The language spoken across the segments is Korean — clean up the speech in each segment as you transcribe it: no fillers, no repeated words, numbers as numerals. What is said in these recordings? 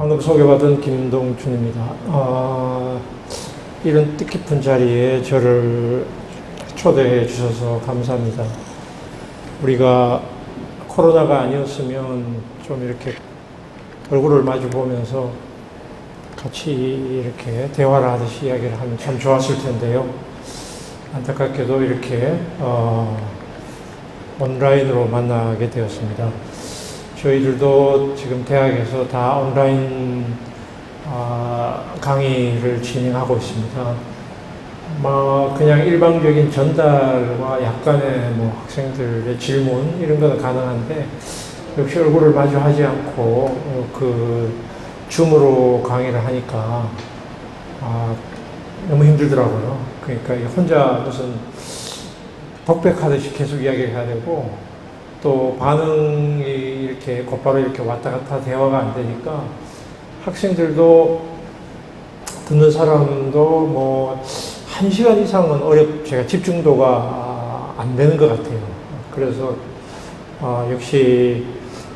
방금 소개받은 김동춘입니다. 이런 뜻깊은 자리에 저를 초대해 주셔서 감사합니다. 우리가 코로나가 아니었으면 좀 이렇게 얼굴을 마주 보면서 같이 이렇게 대화를 하듯이 이야기를 하면 참 좋았을 텐데요. 안타깝게도 이렇게 온라인으로 만나게 되었습니다. 저희들도 지금 대학에서 다 온라인 강의를 진행하고 있습니다. 그냥 일방적인 전달과 약간의 학생들의 질문 이런 건 가능한데 역시 얼굴을 마주하지 않고 줌으로 강의를 하니까 너무 힘들더라고요. 그러니까 혼자 무슨 독백하듯이 계속 이야기를 해야 되고 또 반응이 이렇게 곧바로 이렇게 왔다 갔다 대화가 안 되니까 학생들도 듣는 사람도 1시간 이상은 제가 집중도가 안 되는 것 같아요. 그래서 역시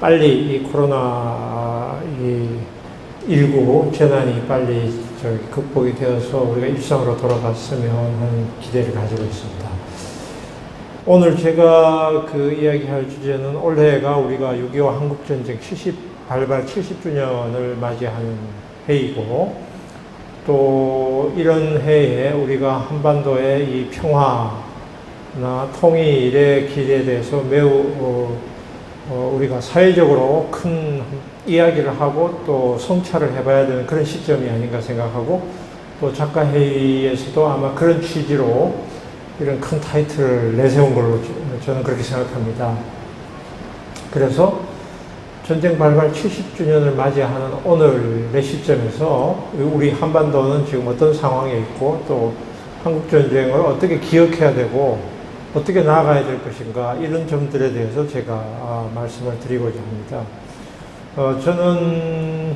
빨리 이 코로나19 재난이 빨리 극복이 되어서 우리가 일상으로 돌아갔으면 하는 기대를 가지고 있습니다. 오늘 제가 이야기할 주제는 올해가 우리가 6.25 한국전쟁 발발 70주년을 맞이하는 해이고 또 이런 해에 우리가 한반도의 이 평화나 통일의 길에 대해서 매우 우리가 사회적으로 큰 이야기를 하고 또 성찰을 해봐야 되는 그런 시점이 아닌가 생각하고 또 작가회의에서도 아마 그런 취지로 이런 큰 타이틀을 내세운 걸로 저는 그렇게 생각합니다. 그래서 전쟁 발발 70주년을 맞이하는 오늘의 시점에서 우리 한반도는 지금 어떤 상황에 있고 또 한국전쟁을 어떻게 기억해야 되고 어떻게 나아가야 될 것인가 이런 점들에 대해서 제가 말씀을 드리고자 합니다. 저는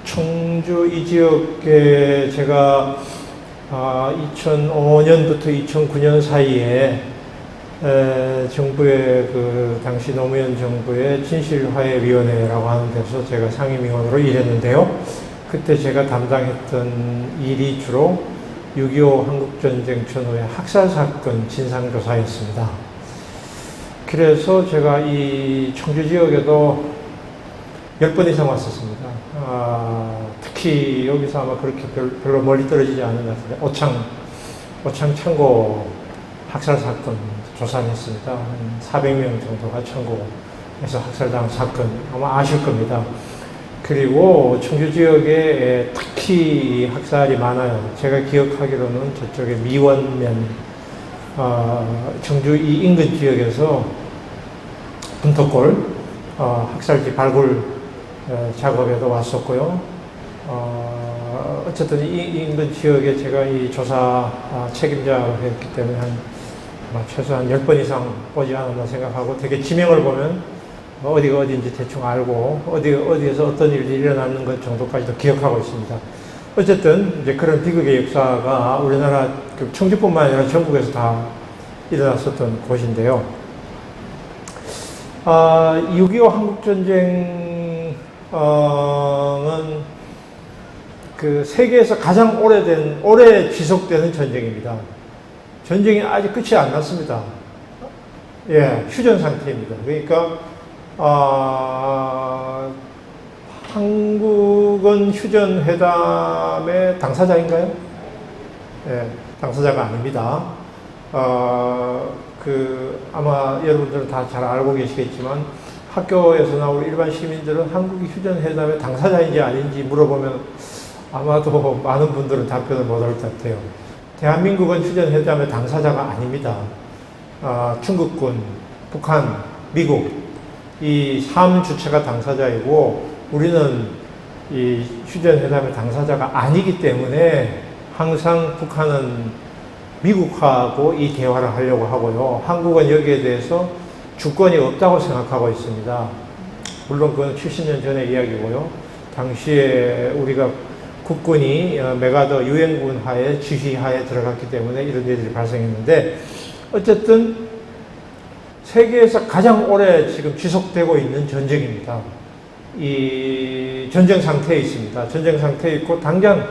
청주 이 지역에 제가 2005년부터 2009년 사이에 정부의 당시 노무현 정부의 진실화해위원회라고 하는 데서 제가 상임위원으로 일했는데요. 그때 제가 담당했던 일이 주로 6.25 한국전쟁 전후의 학살사건 진상조사였습니다. 그래서 제가 이 청주 지역에도 10번 이상 왔었습니다. 특히 여기서 아마 그렇게 별로 멀리 떨어지지 않은 것 같은데 오창 창고 학살사건 조사를 했습니다. 한 400명 정도가 창고에서 학살당한 사건 아마 아실 겁니다. 그리고 청주 지역에 특히 학살이 많아요. 제가 기억하기로는 저쪽에 미원면 청주 이 인근 지역에서 분토골 학살지 발굴 작업에도 왔었고요. 어쨌든 이 인근 지역에 제가 이 조사 책임자로 했기 때문에 최소한 10번 이상 오지 않았나 생각하고 되게 지명을 보면 어디가 어디인지 대충 알고 어디에서 어떤 일이 일어나는 것 정도까지도 기억하고 있습니다. 어쨌든 이제 그런 비극의 역사가 우리나라 청주뿐만 아니라 전국에서 다 일어났었던 곳인데요. 6.25 한국전쟁은 세계에서 가장 오래 지속되는 전쟁입니다. 전쟁이 아직 끝이 안 났습니다. 휴전 상태입니다. 그러니까, 한국은 휴전회담의 당사자인가요? 당사자가 아닙니다. 아마 여러분들은 다 잘 알고 계시겠지만 학교에서 나올 일반 시민들은 한국이 휴전회담의 당사자인지 아닌지 물어보면 아마도 많은 분들은 답변을 못할 것 같아요. 대한민국은 휴전회담의 당사자가 아닙니다. 중국군, 북한, 미국 이 3주체가 당사자이고 우리는 이 휴전회담의 당사자가 아니기 때문에 항상 북한은 미국하고 이 대화를 하려고 하고요. 한국은 여기에 대해서 주권이 없다고 생각하고 있습니다. 물론 그건 70년 전의 이야기고요. 당시에 우리가 국군이 메가더 유엔군 하에 지휘하에 들어갔기 때문에 이런 일들이 발생했는데 어쨌든 세계에서 가장 오래 지금 지속되고 있는 전쟁입니다. 이 전쟁 상태에 있습니다. 전쟁 상태에 있고 당장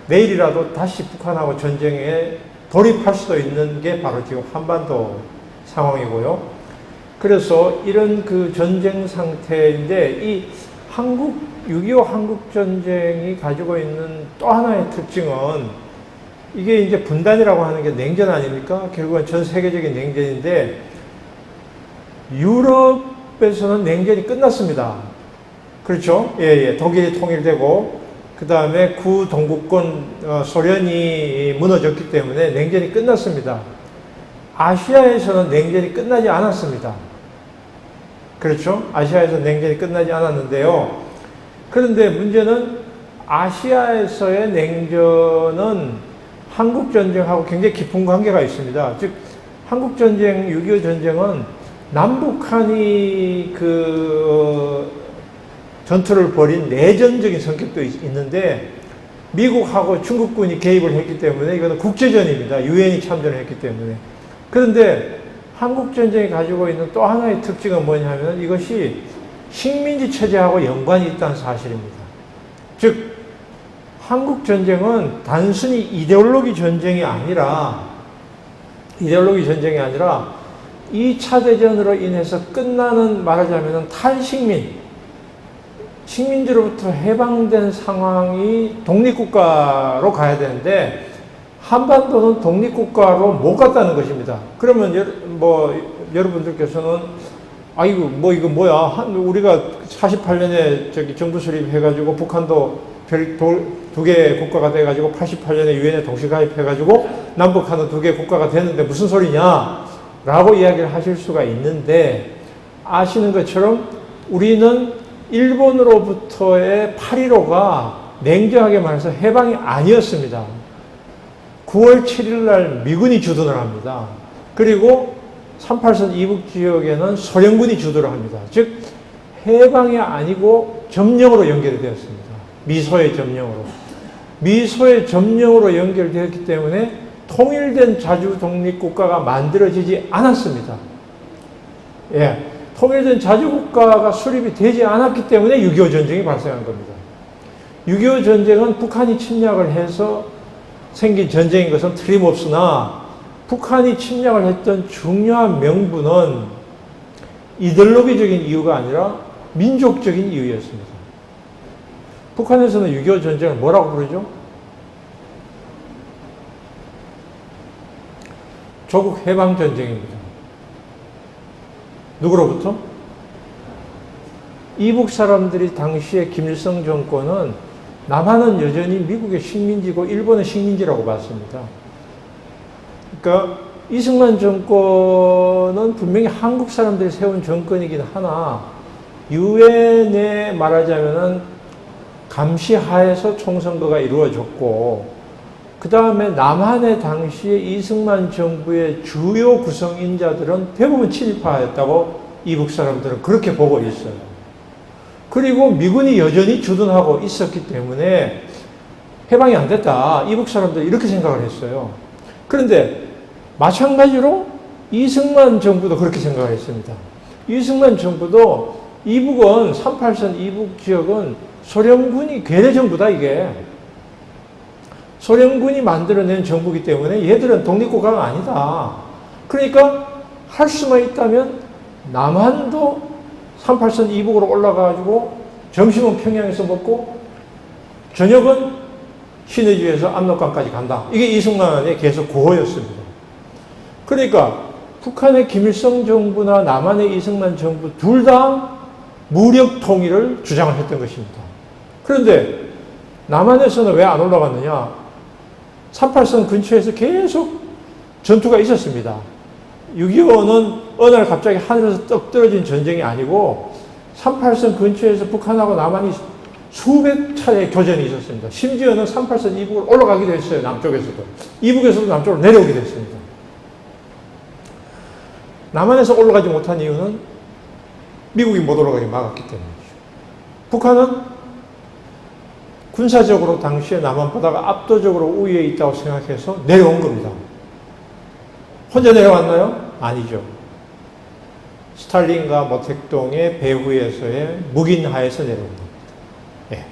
내일이라도 다시 북한하고 전쟁에 돌입할 수도 있는 게 바로 지금 한반도 상황이고요. 그래서 이런 그 전쟁 상태인데 이 6.25 한국전쟁이 가지고 있는 또 하나의 특징은 이게 이제 분단이라고 하는 게 냉전 아닙니까? 결국은 전 세계적인 냉전인데 유럽에서는 냉전이 끝났습니다. 그렇죠? 예. 독일이 통일되고 그 다음에 구동구권 소련이 무너졌기 때문에 냉전이 끝났습니다. 아시아에서는 냉전이 끝나지 않았습니다. 그렇죠? 아시아에서 냉전이 끝나지 않았는데요. 그런데 문제는 아시아에서의 냉전은 한국전쟁하고 굉장히 깊은 관계가 있습니다. 즉, 한국전쟁, 6.25 전쟁은 남북한이 전투를 벌인 내전적인 성격도 있는데 미국하고 중국군이 개입을 했기 때문에 이거는 국제전입니다. 유엔이 참전을 했기 때문에. 그런데 한국전쟁이 가지고 있는 또 하나의 특징은 뭐냐면 이것이 식민지 체제하고 연관이 있다는 사실입니다. 즉, 한국전쟁은 단순히 이데올로기 전쟁이 아니라 2차 대전으로 인해서 끝나는 말하자면 탈식민, 식민지로부터 해방된 상황이 독립국가로 가야 되는데 한반도는 독립국가로 못 갔다는 것입니다. 그러면 여러분들께서는 아이고 이거 뭐야? 우리가 48년에 정부 수립해가지고 북한도 두 개의 국가가 돼가지고 88년에 유엔에 동시 가입해가지고 남북한은 두 개의 국가가 됐는데 무슨 소리냐? 라고 이야기를 하실 수가 있는데 아시는 것처럼 우리는 일본으로부터의 8.15가 냉정하게 말해서 해방이 아니었습니다. 9월 7일 날 미군이 주둔을 합니다. 그리고 38선 이북 지역에는 소련군이 주둔을 합니다. 즉 해방이 아니고 점령으로 연결이 되었습니다. 미소의 점령으로. 미소의 점령으로 연결되었기 때문에 통일된 자주 독립국가가 만들어지지 않았습니다. 예. 통일된 자주국가가 수립이 되지 않았기 때문에 6.25 전쟁이 발생한 겁니다. 6.25 전쟁은 북한이 침략을 해서 생긴 전쟁인 것은 틀림없으나 북한이 침략을 했던 중요한 명분은 이데올로기적인 이유가 아니라 민족적인 이유였습니다. 북한에서는 6.25 전쟁을 뭐라고 부르죠? 조국 해방 전쟁입니다. 누구로부터? 이북 사람들이 당시에 김일성 정권은 남한은 여전히 미국의 식민지고 일본의 식민지라고 봤습니다. 그러니까 이승만 정권은 분명히 한국 사람들이 세운 정권이긴 하나 유엔에 말하자면은 감시하에서 총선거가 이루어졌고 그 다음에 남한의 당시에 이승만 정부의 주요 구성인자들은 대부분 친일파였다고 이북 사람들은 그렇게 보고 있어요. 그리고 미군이 여전히 주둔하고 있었기 때문에 해방이 안 됐다. 이북 사람들이 이렇게 생각을 했어요. 그런데 마찬가지로 이승만 정부도 그렇게 생각을 했습니다. 이승만 정부도 이북은 38선 이북 지역은 소련군이 괴뢰 정부다 이게. 소련군이 만들어낸 정부이기 때문에 얘들은 독립국가가 아니다. 그러니까 할 수만 있다면 남한도 38선 이북으로 올라가가지고 점심은 평양에서 먹고 저녁은 신의주에서 압록강까지 간다. 이게 이승만의 계속 구호였습니다. 그러니까 북한의 김일성 정부나 남한의 이승만 정부 둘 다 무력 통일을 주장을 했던 것입니다. 그런데 남한에서는 왜 안 올라갔느냐? 38선 근처에서 계속 전투가 있었습니다. 6.25는 어느 날 갑자기 하늘에서 떡 떨어진 전쟁이 아니고 38선 근처에서 북한하고 남한이 수백 차례 교전이 있었습니다. 심지어는 38선 이북으로 올라가기도 했어요. 남쪽에서도. 이북에서도 남쪽으로 내려오기도 했습니다. 남한에서 올라가지 못한 이유는 미국이 못 올라가게 막았기 때문이죠. 북한은 군사적으로 당시에 남한보다가 압도적으로 우위에 있다고 생각해서 내려온 겁니다. 혼자 내려왔나요? 아니죠. 스탈린과 모택동의 배후에서의 묵인 하에서 내려온 겁니다. 예.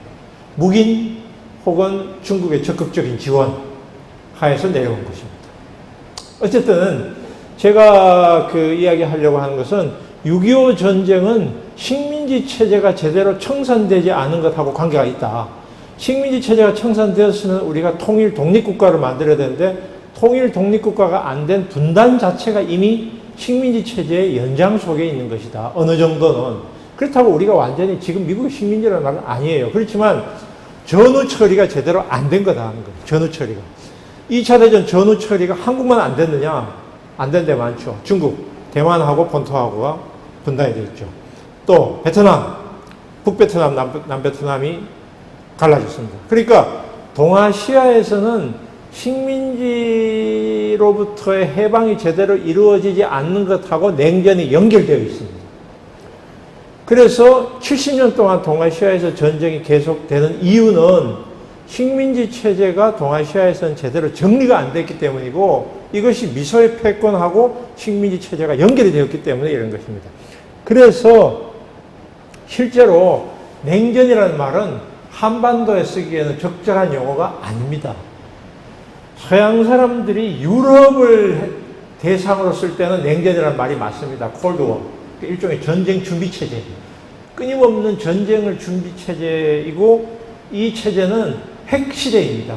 묵인 혹은 중국의 적극적인 지원 하에서 내려온 것입니다. 어쨌든 제가 그 이야기 하려고 하는 것은 6.25 전쟁은 식민지 체제가 제대로 청산되지 않은 것하고 관계가 있다. 식민지 체제가 청산되었으면 우리가 통일 독립국가를 만들어야 되는데 통일 독립국가가 안 된 분단 자체가 이미 식민지 체제의 연장 속에 있는 것이다. 어느 정도는. 그렇다고 우리가 완전히 지금 미국의 식민지라는 말은 아니에요. 그렇지만 전후 처리가 제대로 안 된 거다 하는 거예요. 전후 처리가. 2차 대전 전후 처리가 한국만 안 됐느냐? 안 된 데 많죠. 중국, 대만하고 본토하고가 분단이 되어 있죠. 또 베트남, 북베트남, 남베트남이 갈라졌습니다. 그러니까 동아시아에서는 식민지로부터의 해방이 제대로 이루어지지 않는 것하고 냉전이 연결되어 있습니다. 그래서 70년 동안 동아시아에서 전쟁이 계속되는 이유는 식민지 체제가 동아시아에서는 제대로 정리가 안 됐기 때문이고 이것이 미소의 패권하고 식민지 체제가 연결이 되었기 때문에 이런 것입니다. 그래서 실제로 냉전이라는 말은 한반도에 쓰기에는 적절한 용어가 아닙니다. 서양 사람들이 유럽을 대상으로 쓸 때는 냉전이라는 말이 맞습니다. 콜드워. 일종의 전쟁 준비 체제. 끊임없는 전쟁을 준비 체제이고 이 체제는 핵 시대입니다.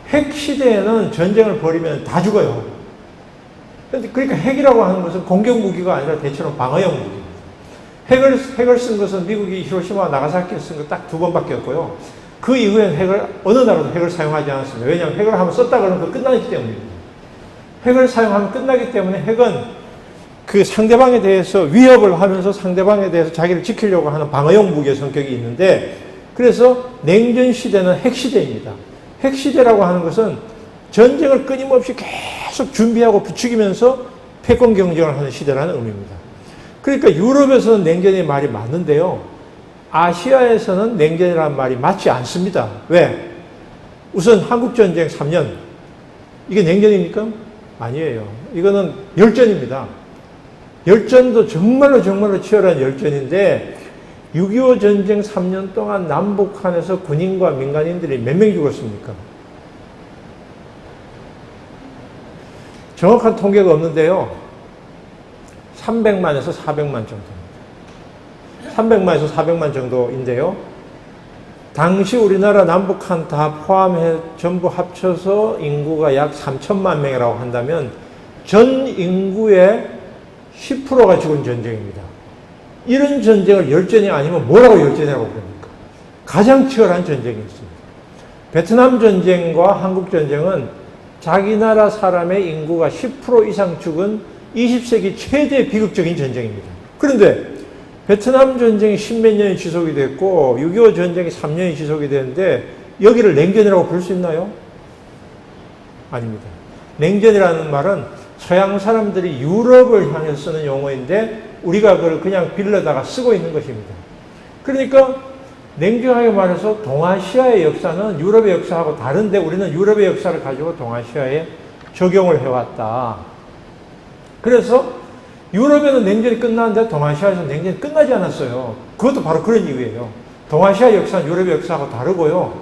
핵 시대에는 전쟁을 벌이면 다 죽어요. 그러니까 핵이라고 하는 것은 공격 무기가 아니라 대체로 방어용 무기입니다. 핵을 쓴 것은 미국이 히로시마와 나가사키에 쓴 거 딱 2번밖에 없고요. 그 이후엔 어느 나라도 핵을 사용하지 않았습니다. 왜냐하면 핵을 한번 썼다 그러면 끝나기 때문입니다. 핵을 사용하면 끝나기 때문에 핵은 그 상대방에 대해서 위협을 하면서 상대방에 대해서 자기를 지키려고 하는 방어용 무기의 성격이 있는데 그래서 냉전 시대는 핵 시대입니다. 핵 시대라고 하는 것은 전쟁을 끊임없이 계속 준비하고 부추기면서 패권 경쟁을 하는 시대라는 의미입니다. 그러니까 유럽에서는 냉전의 말이 맞는데요. 아시아에서는 냉전이라는 말이 맞지 않습니다. 왜? 우선 한국전쟁 3년. 이게 냉전입니까? 아니에요. 이거는 열전입니다. 열전도 정말로 치열한 열전인데 6.25 전쟁 3년 동안 남북한에서 군인과 민간인들이 몇 명이 죽었습니까? 정확한 통계가 없는데요. 300만에서 400만 정도입니다. 300만에서 400만 정도인데요. 당시 우리나라 남북한 다 포함해 전부 합쳐서 인구가 약 3천만 명이라고 한다면 전 인구의 10%가 죽은 전쟁입니다. 이런 전쟁을 열전이 아니면 뭐라고 열전이라고 그럽니까? 가장 치열한 전쟁이었습니다. 베트남 전쟁과 한국 전쟁은 자기 나라 사람의 인구가 10% 이상 죽은 20세기 최대 비극적인 전쟁입니다. 그런데 베트남 전쟁이 10몇 년이 지속이 됐고 6.25 전쟁이 3년이 지속이 됐는데 여기를 냉전이라고 부를 수 있나요? 아닙니다. 냉전이라는 말은 서양 사람들이 유럽을 향해 쓰는 용어인데 우리가 그걸 그냥 빌려다가 쓰고 있는 것입니다. 그러니까 냉정하게 말해서 동아시아의 역사는 유럽의 역사하고 다른데 우리는 유럽의 역사를 가지고 동아시아에 적용을 해왔다. 그래서 유럽에는 냉전이 끝났는데 동아시아에서는 냉전이 끝나지 않았어요. 그것도 바로 그런 이유예요. 동아시아 역사는 유럽의 역사하고 다르고요.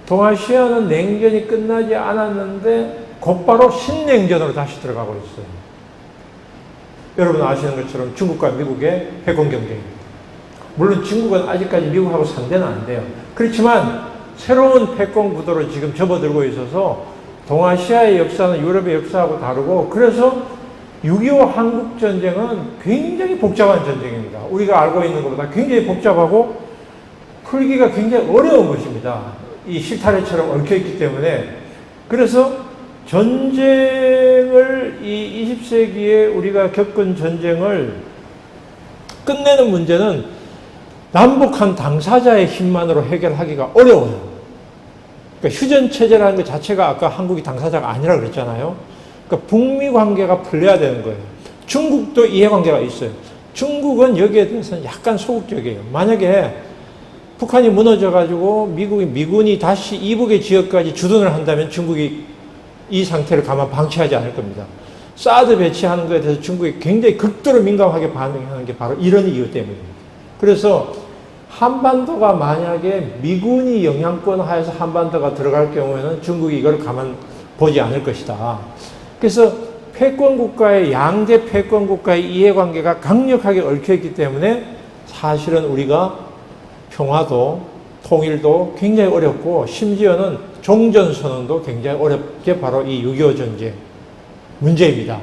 동아시아는 냉전이 끝나지 않았는데 곧바로 신냉전으로 다시 들어가고 있어요. 여러분 아시는 것처럼 중국과 미국의 패권 경쟁입니다. 물론 중국은 아직까지 미국하고 상대는 안 돼요. 그렇지만 새로운 패권 구도로 지금 접어들고 있어서 동아시아의 역사는 유럽의 역사하고 다르고 그래서 6.25 한국전쟁은 굉장히 복잡한 전쟁입니다. 우리가 알고 있는 것보다 굉장히 복잡하고 풀기가 굉장히 어려운 것입니다. 이 실타래처럼 얽혀있기 때문에. 그래서 전쟁을 이 20세기에 우리가 겪은 전쟁을 끝내는 문제는 남북한 당사자의 힘만으로 해결하기가 어려워요. 그러니까 휴전체제라는 것 자체가 아까 한국이 당사자가 아니라 그랬잖아요. 그러니까 북미 관계가 풀려야 되는 거예요. 중국도 이해관계가 있어요. 중국은 여기에 대해서는 약간 소극적이에요. 만약에 북한이 무너져가지고 미군이 다시 이북의 지역까지 주둔을 한다면 중국이 이 상태를 가만 방치하지 않을 겁니다. 사드 배치하는 것에 대해서 중국이 굉장히 극도로 민감하게 반응하는 게 바로 이런 이유 때문입니다. 그래서 한반도가 만약에 미군이 영향권 하에서 한반도가 들어갈 경우에는 중국이 이걸 가만 보지 않을 것이다. 그래서 패권국가의 양대 패권국가의 이해관계가 강력하게 얽혀있기 때문에 사실은 우리가 평화도 통일도 굉장히 어렵고 심지어는 종전선언도 굉장히 어렵게 바로 이 6.25 전쟁 문제입니다.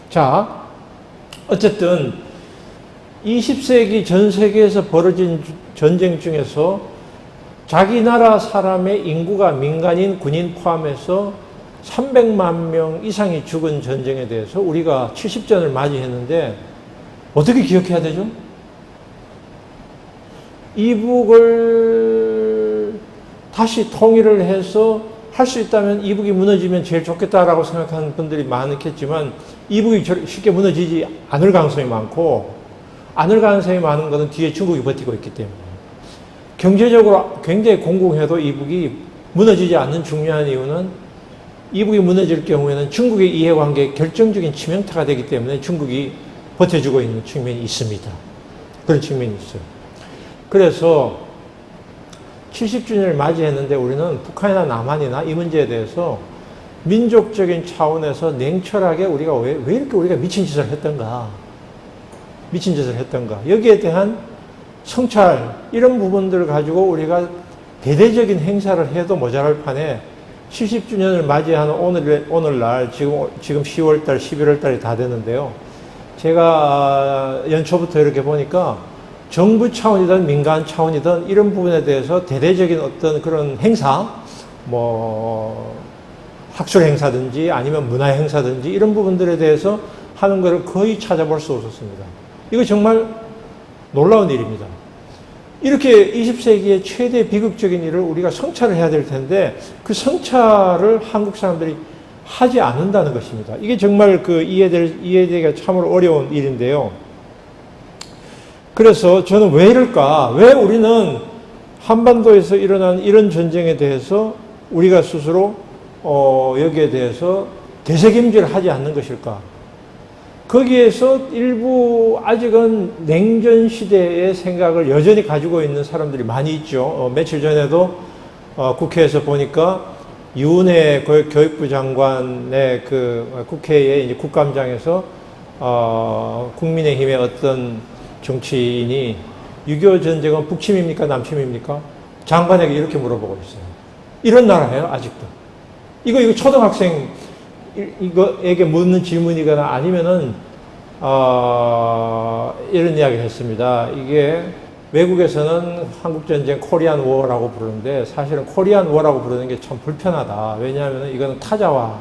자, 어쨌든 20세기 전 세계에서 벌어진 전쟁 중에서 자기 나라 사람의 인구가 민간인, 군인 포함해서 300만 명 이상이 죽은 전쟁에 대해서 우리가 70전을 맞이했는데 어떻게 기억해야 되죠? 이북을 다시 통일을 해서 할 수 있다면 이북이 무너지면 제일 좋겠다라고 생각하는 분들이 많겠지만 이북이 쉽게 무너지지 않을 가능성이 많고 않을 가능성이 많은 것은 뒤에 중국이 버티고 있기 때문에 경제적으로 굉장히 공공해도 이북이 무너지지 않는 중요한 이유는 이북이 무너질 경우에는 중국의 이해관계에 결정적인 치명타가 되기 때문에 중국이 버텨주고 있는 측면이 있습니다. 그런 측면이 있어요. 그래서 70주년을 맞이했는데 우리는 북한이나 남한이나 이 문제에 대해서 민족적인 차원에서 냉철하게 우리가 왜 이렇게 우리가 미친 짓을 했던가 여기에 대한 성찰 이런 부분들을 가지고 우리가 대대적인 행사를 해도 모자랄 판에 70주년을 맞이하는 오늘날 지금 10월달 11월달이 다 됐는데요. 제가 연초부터 이렇게 보니까 정부 차원이든 민간 차원이든 이런 부분에 대해서 대대적인 어떤 그런 행사, 학술 행사든지 아니면 문화 행사든지 이런 부분들에 대해서 하는 것을 거의 찾아볼 수 없었습니다. 이거 정말 놀라운 일입니다. 이렇게 20세기의 최대 비극적인 일을 우리가 성찰을 해야 될 텐데 그 성찰을 한국 사람들이 하지 않는다는 것입니다. 이게 정말 이해되기가 참으로 어려운 일인데요. 그래서 저는 왜 이럴까? 왜 우리는 한반도에서 일어난 이런 전쟁에 대해서 우리가 스스로 여기에 대해서 되새김질을 하지 않는 것일까? 거기에서 일부 아직은 냉전 시대의 생각을 여전히 가지고 있는 사람들이 많이 있죠. 며칠 전에도 국회에서 보니까 유은혜 교육부 장관의 국회의 이제 국감장에서 국민의힘의 어떤 정치인이 6.25 전쟁은 북침입니까? 남침입니까? 장관에게 이렇게 물어보고 있어요. 이런 나라예요, 아직도. 이거 초등학생, 이거에게 묻는 질문이거나 아니면은, 이런 이야기를 했습니다. 이게 외국에서는 한국전쟁 코리안 워라고 부르는데 사실은 코리안 워라고 부르는 게 참 불편하다. 왜냐하면 이거는 타자와,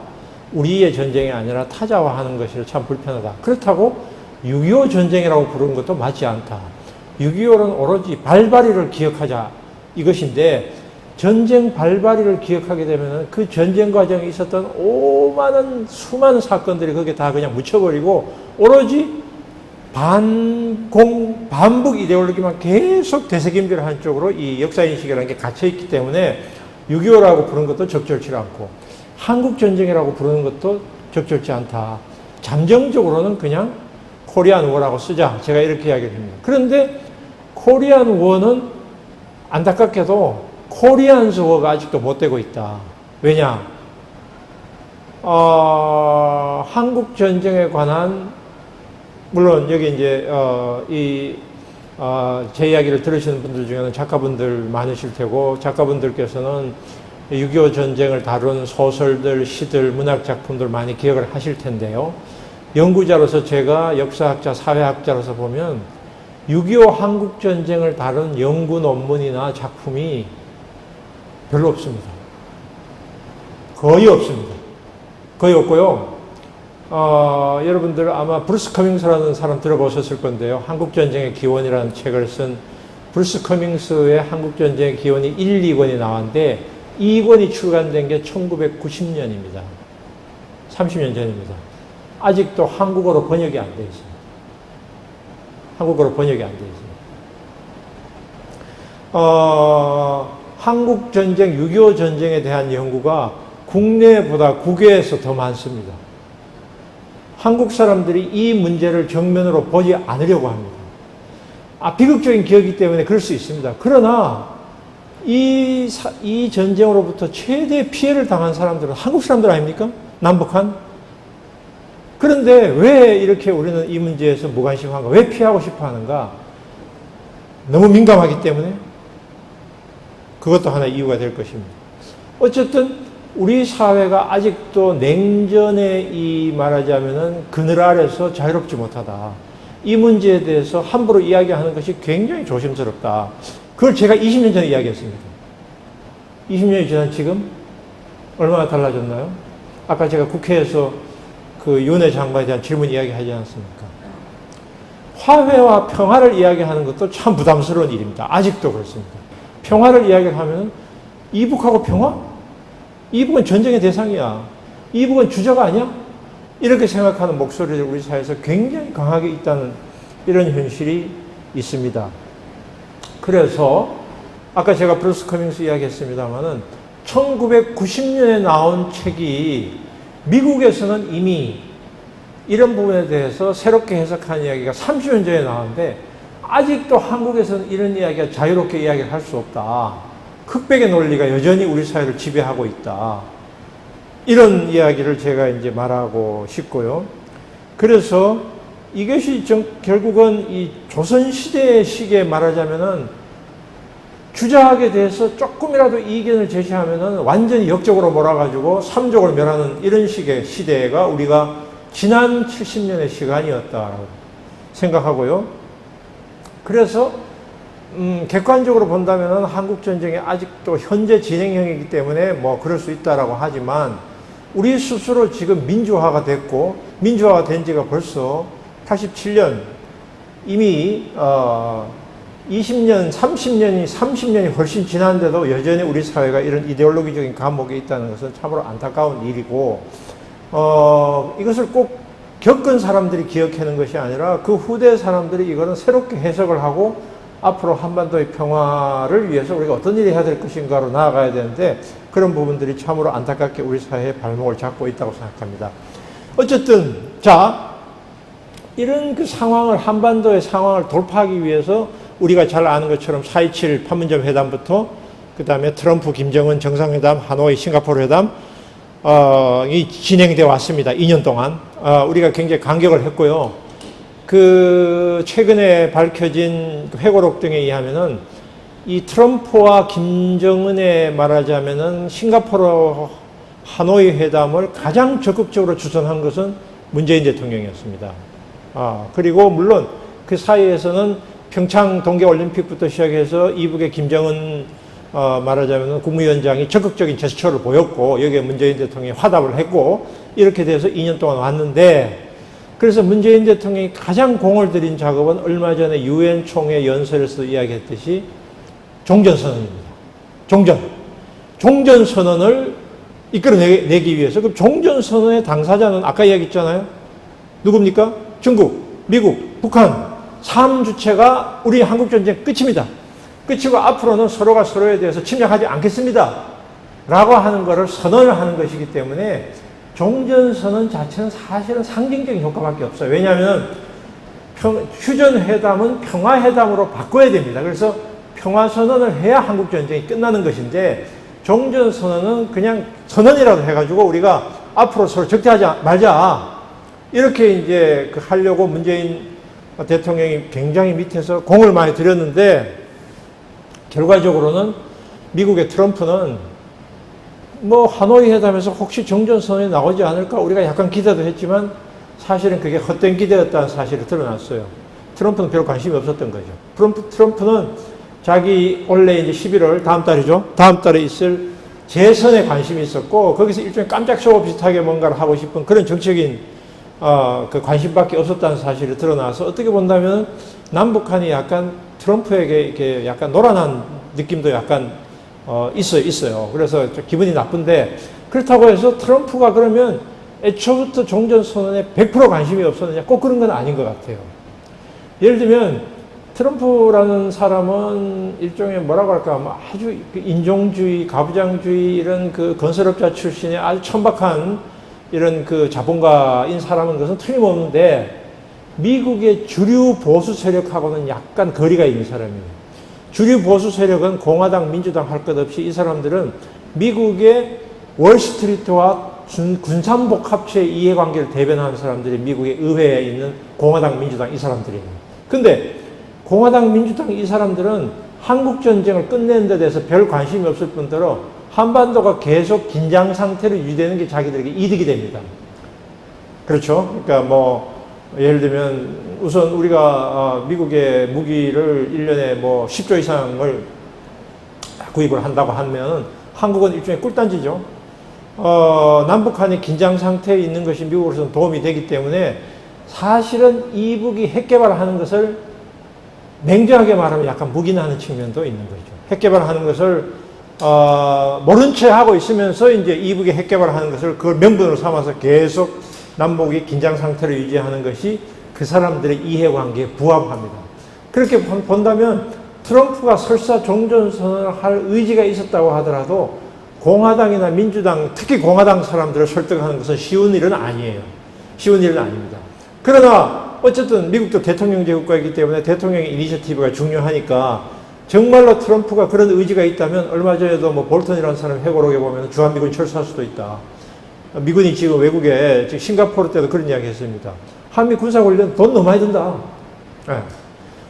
우리의 전쟁이 아니라 타자와 하는 것이 참 불편하다. 그렇다고 6.25 전쟁이라고 부르는 것도 맞지 않다. 6.25는 오로지 발발이를 기억하자 이것인데 전쟁 발발이를 기억하게 되면 그 전쟁 과정에 있었던 수많은 사건들이 거기에 다 그냥 묻혀버리고 오로지 반북 이데올로기만 계속 되새김질하는 쪽으로 이 역사인식이라는 게 갇혀있기 때문에 6.25라고 부르는 것도 적절치 않고 한국전쟁이라고 부르는 것도 적절치 않다. 잠정적으로는 그냥 코리안 워라고 쓰자. 제가 이렇게 이야기를 합니다. 그런데 코리안 워는 안타깝게도 코리안스 워가 아직도 못 되고 있다. 왜냐? 한국 전쟁에 관한 물론 여기 이제 제 이야기를 들으시는 분들 중에는 작가분들 많으실 테고 작가분들께서는 6.25 전쟁을 다룬 소설들, 시들, 문학 작품들 많이 기억을 하실 텐데요. 연구자로서 제가 역사학자, 사회학자로서 보면 6.25 한국전쟁을 다룬 연구 논문이나 작품이 별로 없습니다. 거의 없습니다. 거의 없고요. 여러분들 아마 브루스 커밍스라는 사람 들어보셨을 건데요. 한국전쟁의 기원이라는 책을 쓴 브루스 커밍스의 한국전쟁의 기원이 1, 2권이 나왔는데 2권이 출간된 게 1990년입니다. 30년 전입니다. 아직도 한국어로 번역이 안 돼 있습니다. 한국어로 번역이 안 돼 있습니다. 한국전쟁, 6.25 전쟁에 대한 연구가 국내보다 국외에서 더 많습니다. 한국 사람들이 이 문제를 정면으로 보지 않으려고 합니다. 비극적인 기억이기 때문에 그럴 수 있습니다. 그러나 이 전쟁으로부터 최대 피해를 당한 사람들은 한국 사람들 아닙니까? 남북한? 그런데 왜 이렇게 우리는 이 문제에서 무관심한가? 왜 피하고 싶어 하는가? 너무 민감하기 때문에? 그것도 하나의 이유가 될 것입니다. 어쨌든 우리 사회가 아직도 냉전의 이 말하자면은 그늘 아래서 자유롭지 못하다. 이 문제에 대해서 함부로 이야기하는 것이 굉장히 조심스럽다. 그걸 제가 20년 전에 이야기했습니다. 20년이 지난 지금 얼마나 달라졌나요? 아까 제가 국회에서 그 윤회 장관에 대한 질문 이야기하지 않았습니까? 화해와 평화를 이야기하는 것도 참 부담스러운 일입니다. 아직도 그렇습니다. 평화를 이야기하면 이북하고 평화? 이북은 전쟁의 대상이야. 이북은 주자가 아니야? 이렇게 생각하는 목소리를 우리 사회에서 굉장히 강하게 있다는 이런 현실이 있습니다. 그래서 아까 제가 브루스 커밍스 이야기했습니다마는 1990년에 나온 책이 미국에서는 이미 이런 부분에 대해서 새롭게 해석한 이야기가 30년 전에 나왔는데 아직도 한국에서는 이런 이야기가 자유롭게 이야기를 할 수 없다. 흑백의 논리가 여전히 우리 사회를 지배하고 있다. 이런 이야기를 제가 이제 말하고 싶고요. 그래서 이것이 결국은 이 조선시대의 시기에 말하자면은 주자학에 대해서 조금이라도 이견을 제시하면은 완전히 역적으로 몰아가지고 삼족을 멸하는 이런 식의 시대가 우리가 지난 70년의 시간이었다고 생각하고요. 그래서 객관적으로 본다면은 한국 전쟁이 아직도 현재 진행형이기 때문에 뭐 그럴 수 있다라고 하지만 우리 스스로 지금 민주화가 됐고 민주화가 된 지가 벌써 87년 이미 20년, 30년이 훨씬 지났는데도 여전히 우리 사회가 이런 이데올로기적인 감옥에 있다는 것은 참으로 안타까운 일이고 이것을 꼭 겪은 사람들이 기억하는 것이 아니라 그 후대 사람들이 이거는 새롭게 해석을 하고 앞으로 한반도의 평화를 위해서 우리가 어떤 일을 해야 될 것인가로 나아가야 되는데 그런 부분들이 참으로 안타깝게 우리 사회의 발목을 잡고 있다고 생각합니다. 어쨌든 자 이런 그 상황을 한반도의 상황을 돌파하기 위해서 우리가 잘 아는 것처럼 4.27 판문점 회담부터 그 다음에 트럼프 김정은 정상회담 하노이 싱가포르 회담 이 진행되어 왔습니다. 2년 동안 우리가 굉장히 감격을 했고요. 그 최근에 밝혀진 회고록 등에 의하면은 이 트럼프와 김정은의 말하자면은 싱가포르 하노이 회담을 가장 적극적으로 주선한 것은 문재인 대통령이었습니다. 그리고 물론 그 사이에서는 평창 동계올림픽부터 시작해서 이북의 김정은 말하자면은 국무위원장이 적극적인 제스처를 보였고 여기에 문재인 대통령이 화답을 했고 이렇게 돼서 2년 동안 왔는데 그래서 문재인 대통령이 가장 공을 들인 작업은 얼마 전에 유엔 총회 연설에서 이야기했듯이 종전선언입니다. 종전선언을 이끌어내기 위해서 그럼 종전선언의 당사자는 아까 이야기했잖아요. 누굽니까? 중국, 미국, 북한 3주체가 우리 한국전쟁 끝입니다. 끝이고 앞으로는 서로가 서로에 대해서 침략하지 않겠습니다. 라고 하는 것을 선언을 하는 것이기 때문에 종전선언 자체는 사실은 상징적인 효과밖에 없어요. 왜냐하면 휴전회담은 평화회담으로 바꿔야 됩니다. 그래서 평화선언을 해야 한국전쟁이 끝나는 것인데 종전선언은 그냥 선언이라도 해가지고 우리가 앞으로 서로 적대하지 말자. 이렇게 이제 하려고 문재인 대통령이 굉장히 밑에서 공을 많이 들였는데 결과적으로는 미국의 트럼프는 뭐 하노이 회담에서 혹시 종전선언이 나오지 않을까 우리가 약간 기대도 했지만 사실은 그게 헛된 기대였다는 사실이 드러났어요. 트럼프는 별 관심이 없었던 거죠. 트럼프는 자기 원래 이제 11월 다음 달이죠. 다음 달에 있을 재선에 관심이 있었고 거기서 일종의 깜짝 쇼 비슷하게 뭔가를 하고 싶은 그런 정치적인 그 관심밖에 없었다는 사실이 드러나서 어떻게 본다면 남북한이 약간 트럼프에게 이렇게 약간 노란한 느낌도 약간 있어요. 그래서 좀 기분이 나쁜데 그렇다고 해서 트럼프가 그러면 애초부터 종전선언에 100% 관심이 없었느냐? 꼭 그런 건 아닌 것 같아요. 예를 들면 트럼프라는 사람은 일종의 뭐라고 할까 아주 인종주의, 가부장주의 이런 그 건설업자 출신의 아주 천박한 이런 그 자본가인 사람인 것은 틀림없는데 미국의 주류 보수 세력하고는 약간 거리가 있는 사람이에요. 주류 보수 세력은 공화당, 민주당 할 것 없이 이 사람들은 미국의 월스트리트와 군산복합체 이해관계를 대변하는 사람들이 미국의 의회에 있는 공화당, 민주당 이 사람들이에요. 근데 공화당, 민주당 이 사람들은 한국전쟁을 끝내는 데 대해서 별 관심이 없을 뿐더러 한반도가 계속 긴장 상태로 유지되는 게 자기들에게 이득이 됩니다. 그렇죠? 그러니까 뭐 예를 들면 우선 우리가 미국의 무기를 1년에 뭐 10조 이상을 구입을 한다고 하면 한국은 일종의 꿀단지죠. 남북한이 긴장 상태에 있는 것이 미국으로서는 도움이 되기 때문에 사실은 이북이 핵 개발하는 것을 냉정하게 말하면 약간 묵인하는 측면도 있는 거죠. 핵 개발하는 것을 모른 채 하고 있으면서 이제 이북이 핵 개발하는 것을 그걸 명분으로 삼아서 계속 남북이 긴장 상태를 유지하는 것이 그 사람들의 이해관계에 부합합니다. 그렇게 본다면 트럼프가 설사 종전선언을 할 의지가 있었다고 하더라도 공화당이나 민주당, 특히 공화당 사람들을 설득하는 것은 쉬운 일은 아니에요. 쉬운 일은 아닙니다. 그러나 어쨌든 미국도 대통령제 국가이기 때문에 대통령의 이니셔티브가 중요하니까 정말로 트럼프가 그런 의지가 있다면 얼마 전에도 뭐 볼턴이라는 사람이 회고록에 보면 주한미군 철수할 수도 있다. 미군이 지금 외국에 지금 싱가포르 때도 그런 이야기 했습니다. 한미 군사 관련 돈 너무 많이 든다. 네.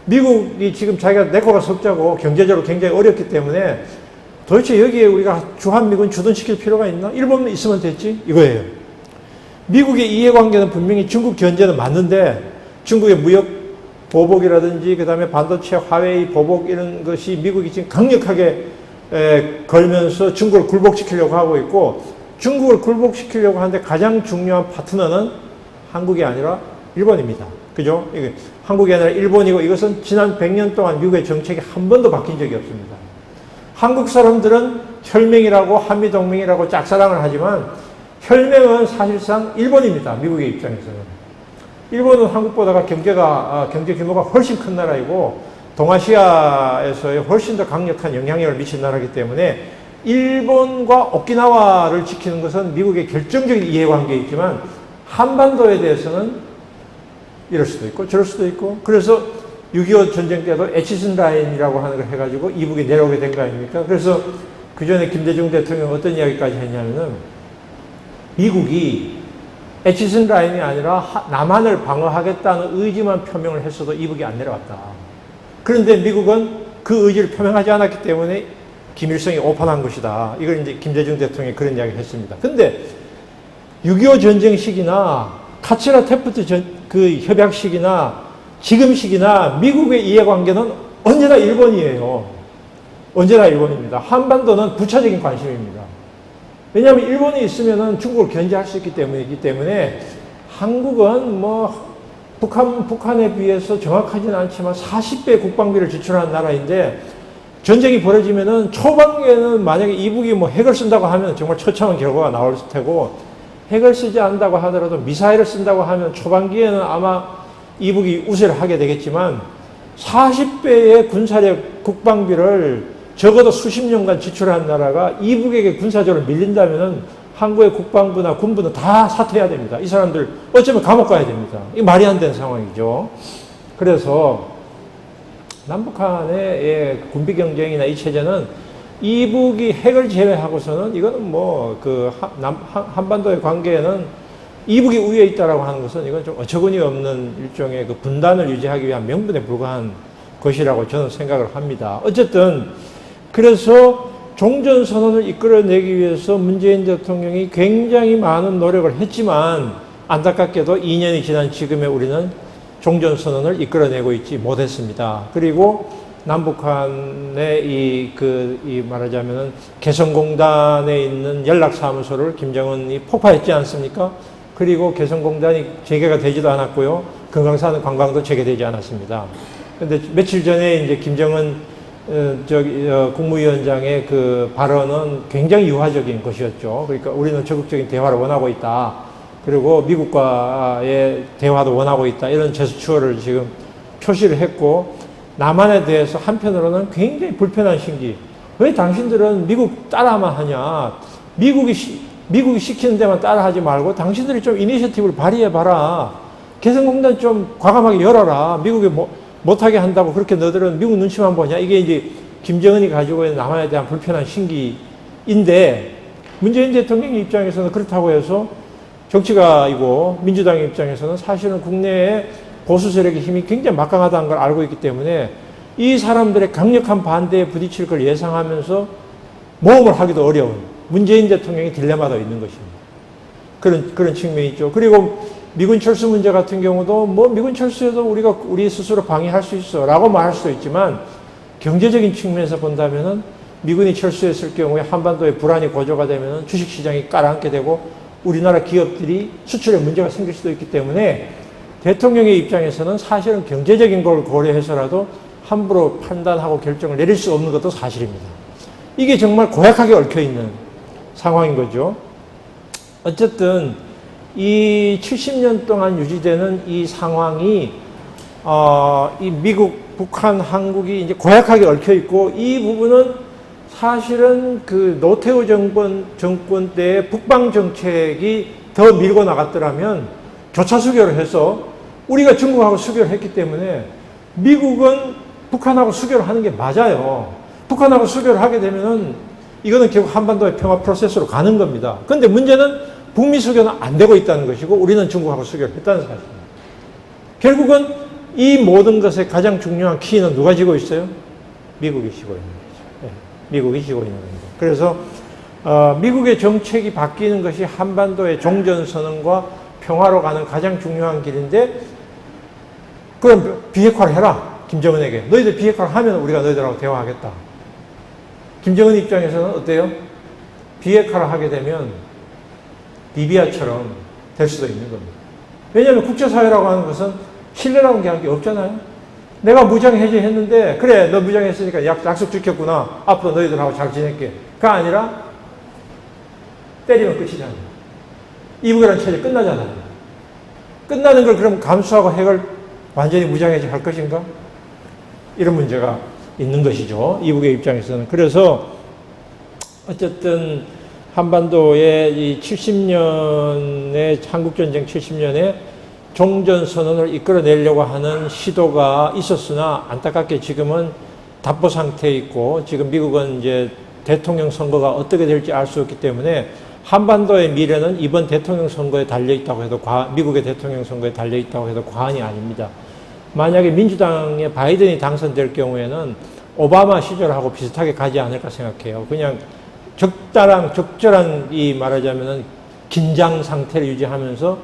미국이 지금 자기가 내 거가 석자고 경제적으로 굉장히 어렵기 때문에 도대체 여기에 우리가 주한미군 주둔시킬 필요가 있나? 일본만 있으면 됐지? 이거예요. 미국의 이해관계는 분명히 중국 견제는 맞는데 중국의 무역 보복이라든지 그 다음에 반도체 화웨이 보복 이런 것이 미국이 지금 강력하게 걸면서 중국을 굴복시키려고 하고 있고 중국을 굴복시키려고 하는데 가장 중요한 파트너는 한국이 아니라 일본입니다. 그죠? 이게 한국이 아니라 일본이고 이것은 지난 100년 동안 미국의 정책이 한 번도 바뀐 적이 없습니다. 한국 사람들은 혈맹이라고 한미동맹이라고 짝사랑을 하지만 혈맹은 사실상 일본입니다. 미국의 입장에서는. 일본은 한국보다가 경제 규모가 훨씬 큰 나라이고 동아시아에서의 훨씬 더 강력한 영향력을 미친 나라이기 때문에 일본과 오키나와를 지키는 것은 미국의 결정적인 이해관계에 있지만 한반도에 대해서는 이럴 수도 있고 저럴 수도 있고 그래서 6.25 전쟁 때도 에치슨 라인이라고 하는 걸 해가지고 이북이 내려오게 된 거 아닙니까? 그래서 그 전에 김대중 대통령 어떤 이야기까지 했냐면은 미국이 에치슨 라인이 아니라 남한을 방어하겠다는 의지만 표명을 했어도 이북이 안 내려왔다. 그런데 미국은 그 의지를 표명하지 않았기 때문에 김일성이 오판한 것이다. 이걸 이제 김대중 대통령이 그런 이야기를 했습니다. 근데 6.25 전쟁 시기나 카츠라 테프트 그 협약 시기나 지금 시기나 미국의 이해관계는 언제나 일본이에요. 언제나 일본입니다. 한반도는 부차적인 관심입니다. 왜냐하면 일본이 있으면은 중국을 견제할 수 있기 때문에 한국은 뭐 북한에 비해서 정확하지는 않지만 40배 국방비를 지출하는 나라인데 전쟁이 벌어지면은 초반기에는 만약에 이북이 뭐 핵을 쓴다고 하면 정말 처참한 결과가 나올 테고 핵을 쓰지 않는다고 하더라도 미사일을 쓴다고 하면 초반기에는 아마 이북이 우세를 하게 되겠지만 40배의 군사력 국방비를 적어도 수십 년간 지출한 나라가 이북에게 군사적으로 밀린다면은 한국의 국방부나 군부는 다 사퇴해야 됩니다. 이 사람들 어쩌면 감옥 가야 됩니다. 이 말이 안 되는 상황이죠. 그래서 남북한의 군비 경쟁이나 이 체제는 이북이 핵을 제외하고서는 이거는 뭐 그 한반도의 관계에는 이북이 우위에 있다라고 하는 것은 이건 좀 어처구니 없는 일종의 그 분단을 유지하기 위한 명분에 불과한 것이라고 저는 생각을 합니다. 어쨌든 그래서 종전선언을 이끌어내기 위해서 문재인 대통령이 굉장히 많은 노력을 했지만 안타깝게도 2년이 지난 지금의 우리는 종전선언을 이끌어내고 있지 못했습니다. 그리고 남북한의 이 말하자면은 개성공단에 있는 연락사무소를 김정은이 폭파했지 않습니까? 그리고 개성공단이 재개가 되지도 않았고요. 금강산 관광도 재개되지 않았습니다. 근데 며칠 전에 이제 김정은 국무위원장의 그 발언은 굉장히 유화적인 것이었죠. 그러니까 우리는 적극적인 대화를 원하고 있다. 그리고 미국과의 대화도 원하고 있다. 이런 제스처를 지금 표시를 했고, 남한에 대해서 한편으로는 굉장히 불편한 심기. 왜 당신들은 미국 따라만 하냐? 미국이 시키는 데만 따라하지 말고 당신들이 좀 이니셔티브를 발휘해봐라. 개성공단 좀 과감하게 열어라. 미국이 못하게 한다고 그렇게 너희들은 미국 눈치만 보냐? 이게 이제 김정은이 가지고 있는 남한에 대한 불편한 심기인데, 문재인 대통령의 입장에서는 그렇다고 해서 정치가이고 민주당의 입장에서는 사실은 국내에 보수 세력의 힘이 굉장히 막강하다는 걸 알고 있기 때문에 이 사람들의 강력한 반대에 부딪힐 걸 예상하면서 모험을 하기도 어려운 문재인 대통령의 딜레마도 있는 것입니다. 그런 측면이 있죠. 그리고 미군 철수 문제 같은 경우도 미군 철수에도 우리가 우리 스스로 방해할 수 있어 라고 말할 수도 있지만, 경제적인 측면에서 본다면은 미군이 철수했을 경우에 한반도에 불안이 고조가 되면은 주식시장이 깔아앉게 되고 우리나라 기업들이 수출에 문제가 생길 수도 있기 때문에 대통령의 입장에서는 사실은 경제적인 걸 고려해서라도 함부로 판단하고 결정을 내릴 수 없는 것도 사실입니다. 이게 정말 고약하게 얽혀있는 상황인 거죠. 어쨌든 이 70년 동안 유지되는 이 상황이 이 미국, 북한, 한국이 이제 고약하게 얽혀있고, 이 부분은 사실은 그 노태우 정권 때의 북방 정책이 더 밀고 나갔더라면 교차 수교를 해서 우리가 중국하고 수교를 했기 때문에 미국은 북한하고 수교를 하는 게 맞아요. 북한하고 수교를 하게 되면은 이거는 결국 한반도의 평화 프로세스로 가는 겁니다. 그런데 문제는 북미 수교는 안 되고 있다는 것이고 우리는 중국하고 수교를 했다는 사실입니다. 결국은 이 모든 것의 가장 중요한 키는 누가 지고 있어요? 미국이 지고 있는 거죠. 네, 미국이 지고 있는 겁니다. 그래서 미국의 정책이 바뀌는 것이 한반도의 종전선언과 평화로 가는 가장 중요한 길인데, 그럼 비핵화를 해라. 김정은에게. 너희들 비핵화를 하면 우리가 너희들하고 대화하겠다. 김정은 입장에서는 어때요? 비핵화를 하게 되면 리비아처럼 될 수도 있는 겁니다. 왜냐하면 국제사회라고 하는 것은 신뢰라는 게 없잖아요. 내가 무장 해제했는데, 그래, 너 무장했으니까 약속 지켰구나. 앞으로 너희들하고 잘 지낼게. 가 아니라 때리면 끝이잖아요. 이북이라는 체제 끝나잖아요. 끝나는 걸 그럼 감수하고 핵을 완전히 무장해제 할 것인가? 이런 문제가 있는 것이죠. 이북의 입장에서는. 그래서 어쨌든 한반도의 이 70년의 한국전쟁 70년에 종전선언을 이끌어내려고 하는 시도가 있었으나 안타깝게 지금은 답보 상태에 있고, 지금 미국은 이제 대통령 선거가 어떻게 될지 알 수 없기 때문에 한반도의 미래는 이번 대통령 선거에 달려있다고 해도 미국의 대통령 선거에 달려있다고 해도 과언이 아닙니다. 만약에 민주당의 바이든이 당선될 경우에는 오바마 시절하고 비슷하게 가지 않을까 생각해요. 그냥 적절한 이 말하자면은 긴장 상태를 유지하면서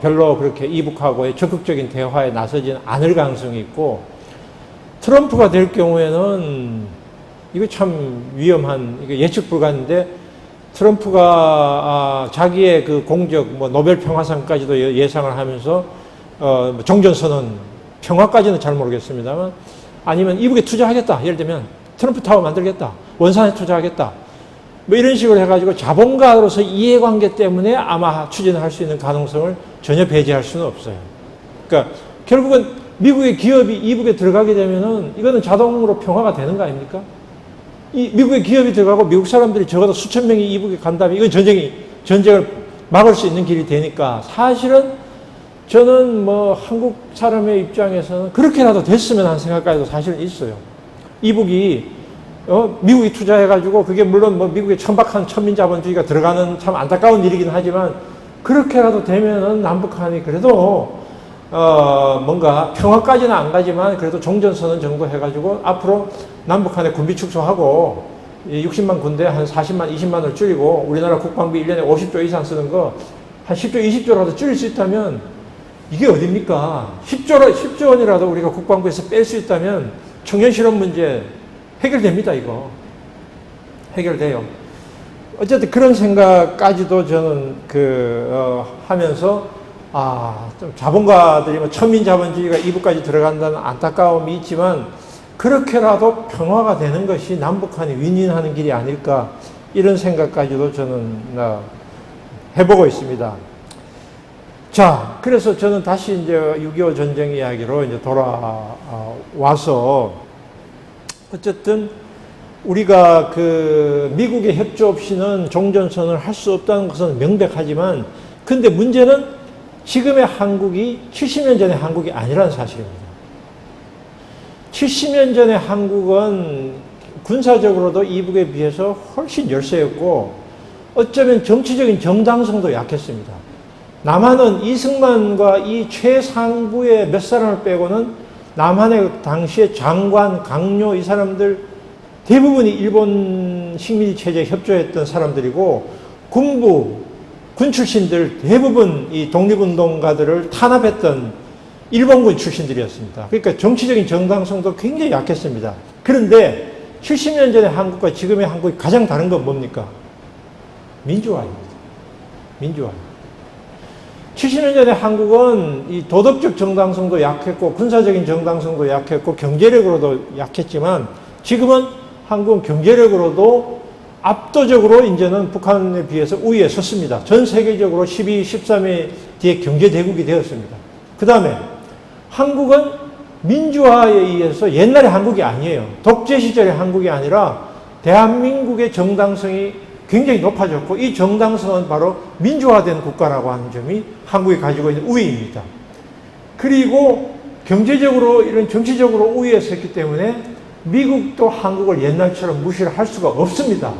별로 그렇게 이북하고의 적극적인 대화에 나서지는 않을 가능성이 있고, 트럼프가 될 경우에는 이거 참 위험한, 이거 예측 불가인데, 트럼프가 자기의 그 공적 노벨 평화상까지도 예상을 하면서 종전선언 평화까지는 잘 모르겠습니다만, 아니면 이북에 투자하겠다. 예를 들면 트럼프 타워 만들겠다. 원산에 투자하겠다. 이런 식으로 해가지고 자본가로서 이해관계 때문에 아마 추진을 할 수 있는 가능성을 전혀 배제할 수는 없어요. 그러니까 결국은 미국의 기업이 이북에 들어가게 되면은 이거는 자동으로 평화가 되는 거 아닙니까? 이 미국의 기업이 들어가고 미국 사람들이 적어도 수천 명이 이북에 간다면 이건 전쟁을 막을 수 있는 길이 되니까, 사실은 저는 한국 사람의 입장에서는 그렇게라도 됐으면 하는 생각까지도 사실은 있어요. 이북이 미국이 투자해가지고 그게 물론 미국의 천박한 천민자본주의가 들어가는 참 안타까운 일이긴 하지만, 그렇게라도 되면은 남북한이 그래도 뭔가 평화까지는 안 가지만 그래도 종전선언 정도 해가지고 앞으로 남북한의 군비 축소하고 60만 군대 한 40만, 20만을 줄이고 우리나라 국방비 1년에 50조 이상 쓰는 거 한 10조, 20조라도 줄일 수 있다면, 이게 어딥니까? 10조 원이라도 우리가 국방부에서 뺄 수 있다면 청년 실업 문제 해결됩니다, 이거. 해결돼요. 어쨌든 그런 생각까지도 저는 하면서, 좀 자본가들이 뭐 천민자본주의가 이부까지 들어간다는 안타까움이 있지만, 그렇게라도 평화가 되는 것이 남북한이 윈윈하는 길이 아닐까, 이런 생각까지도 저는 해보고 있습니다. 자, 그래서 저는 다시 이제 6.25 전쟁 이야기로 이제 돌아와서, 어쨌든 우리가 미국의 협조 없이는 종전선언을 할 수 없다는 것은 명백하지만, 근데 문제는 지금의 한국이 70년 전의 한국이 아니라는 사실입니다. 70년 전의 한국은 군사적으로도 이북에 비해서 훨씬 열세였고, 어쩌면 정치적인 정당성도 약했습니다. 남한은 이승만과 이 최상부의 몇 사람을 빼고는 남한의 당시의 장관, 강요 이 사람들 대부분이 일본 식민지 체제에 협조했던 사람들이고, 군 출신들 대부분 이 독립운동가들을 탄압했던 일본군 출신들이었습니다. 그러니까 정치적인 정당성도 굉장히 약했습니다. 그런데 70년 전의 한국과 지금의 한국이 가장 다른 건 뭡니까? 민주화입니다. 민주화. 70년 전의 한국은 이 도덕적 정당성도 약했고, 군사적인 정당성도 약했고, 경제력으로도 약했지만, 지금은 한국은 경제력으로도 압도적으로 이제는 북한에 비해서 우위에 섰습니다. 전 세계적으로 12, 13위 뒤에 경제대국이 되었습니다. 그 다음에 한국은 민주화에 의해서 옛날의 한국이 아니에요. 독재 시절의 한국이 아니라 대한민국의 정당성이 굉장히 높아졌고, 이 정당성은 바로 민주화된 국가라고 하는 점이 한국이 가지고 있는 우위입니다. 그리고 경제적으로 이런 정치적으로 우위에 섰기 때문에 미국도 한국을 옛날처럼 무시를 할 수가 없습니다.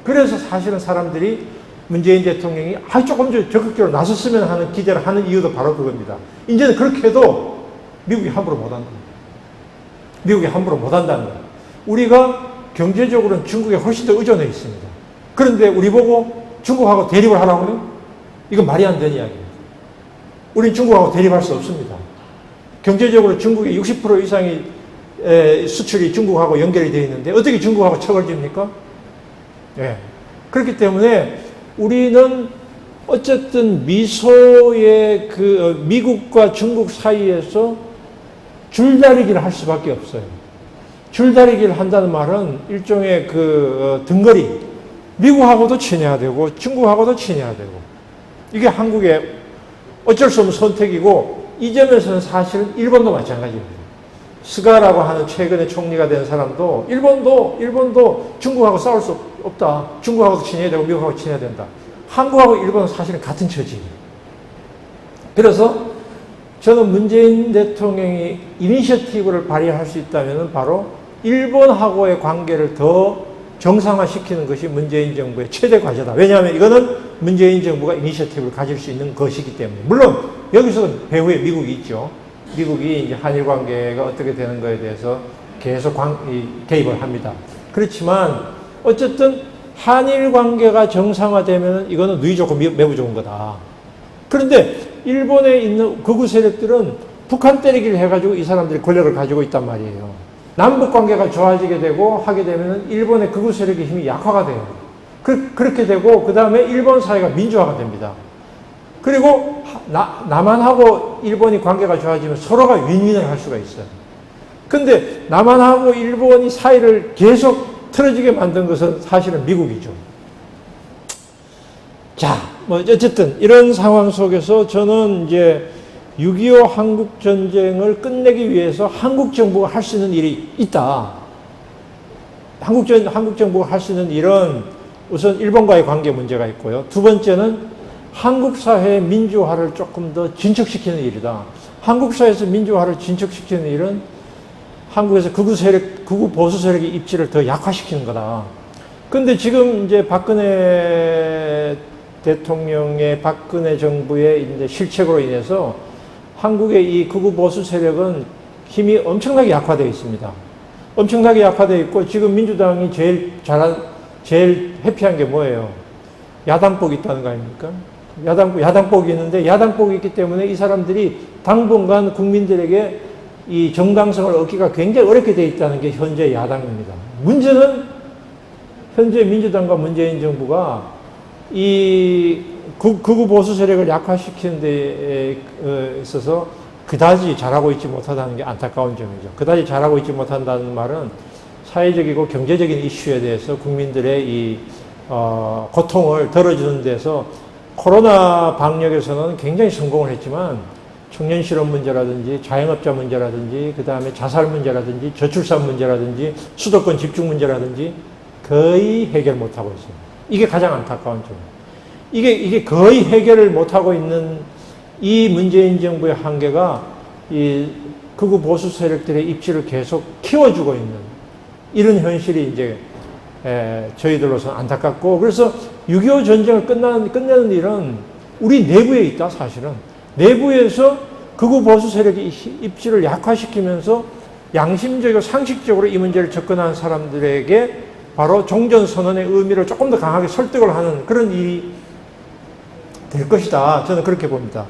그래서 사실은 사람들이 문재인 대통령이 조금 더 적극적으로 나섰으면 하는 기대를 하는 이유도 바로 그겁니다. 이제는 그렇게 해도 미국이 함부로 못한다. 미국이 함부로 못한다는 거예요. 우리가 경제적으로는 중국에 훨씬 더 의존해 있습니다. 그런데 우리 보고 중국하고 대립을 하라고요? 이건 말이 안 되는 이야기입니다. 우린 중국하고 대립할 수 없습니다. 경제적으로 중국의 60% 이상이 수출이 중국하고 연결이 되어 있는데 어떻게 중국하고 척을 집니까? 예. 그렇기 때문에 우리는 어쨌든 미소의 미국과 중국 사이에서 줄다리기를 할 수밖에 없어요. 줄다리기를 한다는 말은 일종의 등거리. 미국하고도 친해야 되고 중국하고도 친해야 되고, 이게 한국의 어쩔 수 없는 선택이고, 이 점에서는 사실은 일본도 마찬가지입니다. 스가라고 하는 최근에 총리가 된 사람도 일본도 중국하고 싸울 수 없다. 중국하고도 친해야 되고 미국하고 친해야 된다. 한국하고 일본은 사실은 같은 처지예요. 그래서 저는 문재인 대통령이 이니셔티브를 발휘할 수 있다면 바로 일본하고의 관계를 더 정상화시키는 것이 문재인 정부의 최대 과제다. 왜냐하면 이거는 문재인 정부가 이니셔티브를 가질 수 있는 것이기 때문에. 물론 여기서는 배후에 미국이 있죠. 미국이 이제 한일 관계가 어떻게 되는 거에 대해서 계속 개입을 합니다. 그렇지만 어쨌든 한일 관계가 정상화되면 이거는 누이 좋고 매우 좋은 거다. 그런데 일본에 있는 극우 세력들은 북한 때리기를 해가지고 이 사람들이 권력을 가지고 있단 말이에요. 남북 관계가 좋아지게 되고 하게 되면 일본의 극우 세력의 힘이 약화가 돼요. 그렇게 되고 그 다음에 일본 사회가 민주화가 됩니다. 그리고 남한하고 일본이 관계가 좋아지면 서로가 윈윈을 할 수가 있어요. 근데 남한하고 일본이 사이를 계속 틀어지게 만든 것은 사실은 미국이죠. 자, 뭐 어쨌든 이런 상황 속에서 저는 이제 6.25 한국 전쟁을 끝내기 위해서 한국 정부가 할 수 있는 일이 있다. 한국 정부가 할 수 있는 일은 우선 일본과의 관계 문제가 있고요. 두 번째는 한국 사회의 민주화를 조금 더 진척시키는 일이다. 한국 사회에서 민주화를 진척시키는 일은 한국에서 극우 보수 세력의 입지를 더 약화시키는 거다. 근데 지금 이제 박근혜 대통령의 박근혜 정부의 이제 실책으로 인해서 한국의 이 극우 보수 세력은 힘이 엄청나게 약화되어 있습니다. 엄청나게 약화되어 있고 지금 민주당이 제일 회피한 게 뭐예요? 야당복이 있다는 거 아닙니까? 야당복이 있는데 야당복이 있기 때문에 이 사람들이 당분간 국민들에게 이 정당성을 얻기가 굉장히 어렵게 되어 있다는 게 현재 야당입니다. 문제는 현재 민주당과 문재인 정부가 이 극우 보수 세력을 약화시키는 데 있어서 그다지 잘하고 있지 못하다는 게 안타까운 점이죠. 그다지 잘하고 있지 못한다는 말은 사회적이고 경제적인 이슈에 대해서 국민들의 이 고통을 덜어주는 데서 코로나 방역에서는 굉장히 성공을 했지만 청년 실업 문제라든지 자영업자 문제라든지 그 다음에 자살 문제라든지 저출산 문제라든지 수도권 집중 문제라든지 거의 해결 못하고 있습니다. 이게 가장 안타까운 점입니다. 이게 거의 해결을 못하고 있는 이 문재인 정부의 한계가 이 극우 보수 세력들의 입지를 계속 키워주고 있는 이런 현실이 이제 저희들로서는 안타깝고, 그래서 6.25 전쟁을 끝내는 일은 우리 내부에 있다. 사실은 내부에서 극우 보수 세력의 입지를 약화시키면서 양심적이고 상식적으로 이 문제를 접근하는 사람들에게 바로 종전선언의 의미를 조금 더 강하게 설득을 하는 그런 일이 될 것이다. 저는 그렇게 봅니다.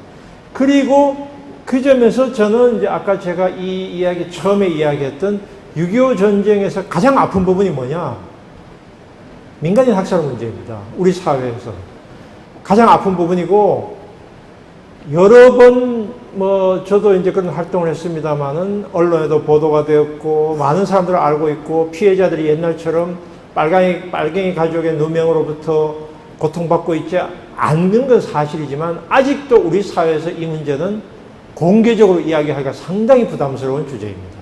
그리고 그 점에서 저는 이제 아까 제가 이 이야기 처음에 이야기했던 6.25 전쟁에서 가장 아픈 부분이 뭐냐? 민간인 학살 문제입니다. 우리 사회에서 가장 아픈 부분이고, 여러 번 저도 이제 그런 활동을 했습니다만은 언론에도 보도가 되었고 많은 사람들을 알고 있고, 피해자들이 옛날처럼 빨갱이 가족의 누명으로부터 고통받고 있지 않는 건 사실이지만 아직도 우리 사회에서 이 문제는 공개적으로 이야기하기가 상당히 부담스러운 주제입니다.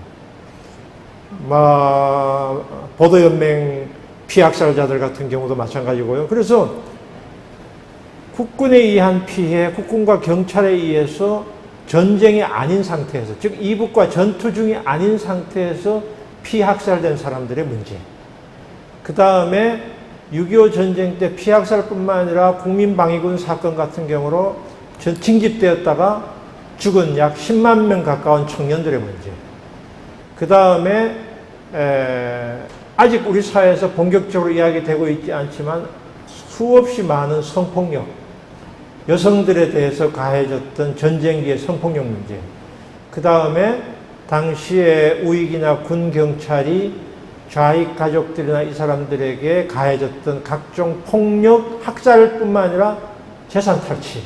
보도연맹 피학살자들 같은 경우도 마찬가지고요. 그래서 국군에 의한 피해, 국군과 경찰에 의해서 전쟁이 아닌 상태에서, 즉 이북과 전투 중이 아닌 상태에서 피학살된 사람들의 문제, 그 다음에 6.25 전쟁 때 피학살뿐만 아니라 국민방위군 사건 같은 경우로 징집되었다가 죽은 약 10만 명 가까운 청년들의 문제, 그 다음에 아직 우리 사회에서 본격적으로 이야기되고 있지 않지만 수없이 많은 성폭력, 여성들에 대해서 가해졌던 전쟁기의 성폭력 문제, 그 다음에 당시에 우익이나 군 경찰이 좌익 가족들이나 이 사람들에게 가해졌던 각종 폭력, 학살뿐만 아니라 재산 탈취,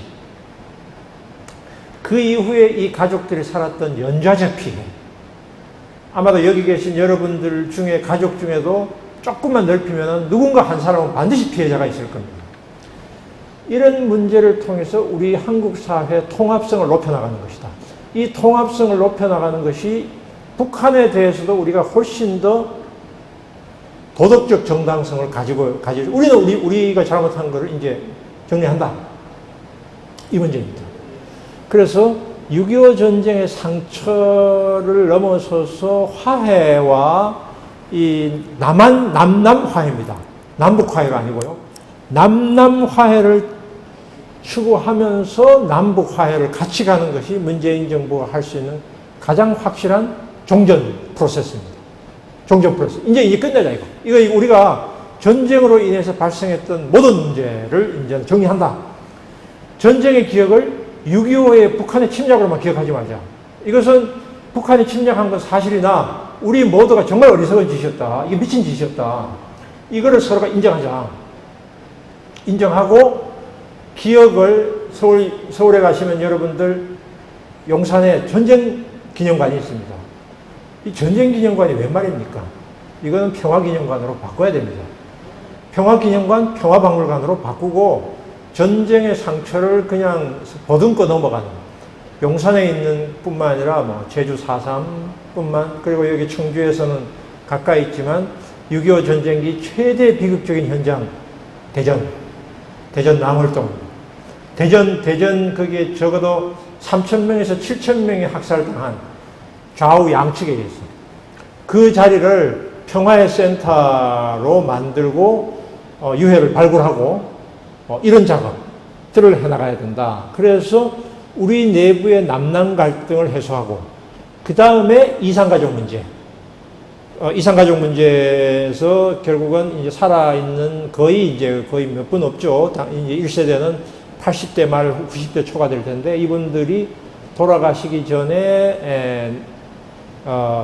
그 이후에 이 가족들이 살았던 연좌제 피해, 아마도 여기 계신 여러분들 중에 가족 중에도 조금만 넓히면 누군가 한 사람은 반드시 피해자가 있을 겁니다. 이런 문제를 통해서 우리 한국 사회의 통합성을 높여나가는 것이다. 이 통합성을 높여나가는 것이 북한에 대해서도 우리가 훨씬 더 도덕적 정당성을 가지고 우리가 잘못한 것을 이제 정리한다. 이 문제입니다. 그래서 6.25 전쟁의 상처를 넘어서서 화해와 이 남남 화해입니다. 남북 화해가 아니고요. 남남 화해를 추구하면서 남북 화해를 같이 가는 것이 문재인 정부가 할 수 있는 가장 확실한 종전 프로세스입니다. 종전 프로세스. 이제 끝내자, 이거 우리가 전쟁으로 인해서 발생했던 모든 문제를 이제 정리한다. 전쟁의 기억을 6.25의 북한의 침략으로만 기억하지 말자. 이것은 북한이 침략한 건 사실이나 우리 모두가 정말 어리석은 짓이었다. 이게 미친 짓이었다. 이거를 서로가 인정하자. 인정하고 기억을 서울에 가시면 여러분들 용산에 전쟁 기념관이 있습니다. 이 전쟁 기념관이 웬 말입니까? 이거는 평화기념관으로 바꿔야 됩니다. 평화기념관, 평화박물관으로 바꾸고 전쟁의 상처를 그냥 보듬고 넘어가는, 용산에 있는 뿐만 아니라 제주 4.3뿐만, 그리고 여기 청주에서는 가까이 있지만 6.25 전쟁기 최대 비극적인 현장 대전 남월동, 대전 거기에 적어도 3,000명에서 7,000명이 학살당한 좌우 양측에 있어. 그 자리를 평화의 센터로 만들고 유해를 발굴하고 이런 작업들을 해나가야 된다. 그래서 우리 내부의 남남 갈등을 해소하고, 그 다음에 이산가족 문제. 이산가족 문제에서 결국은 이제 살아있는 거의 몇 분 없죠. 이제 1세대는 80대 말 90대 초가 될 텐데, 이분들이 돌아가시기 전에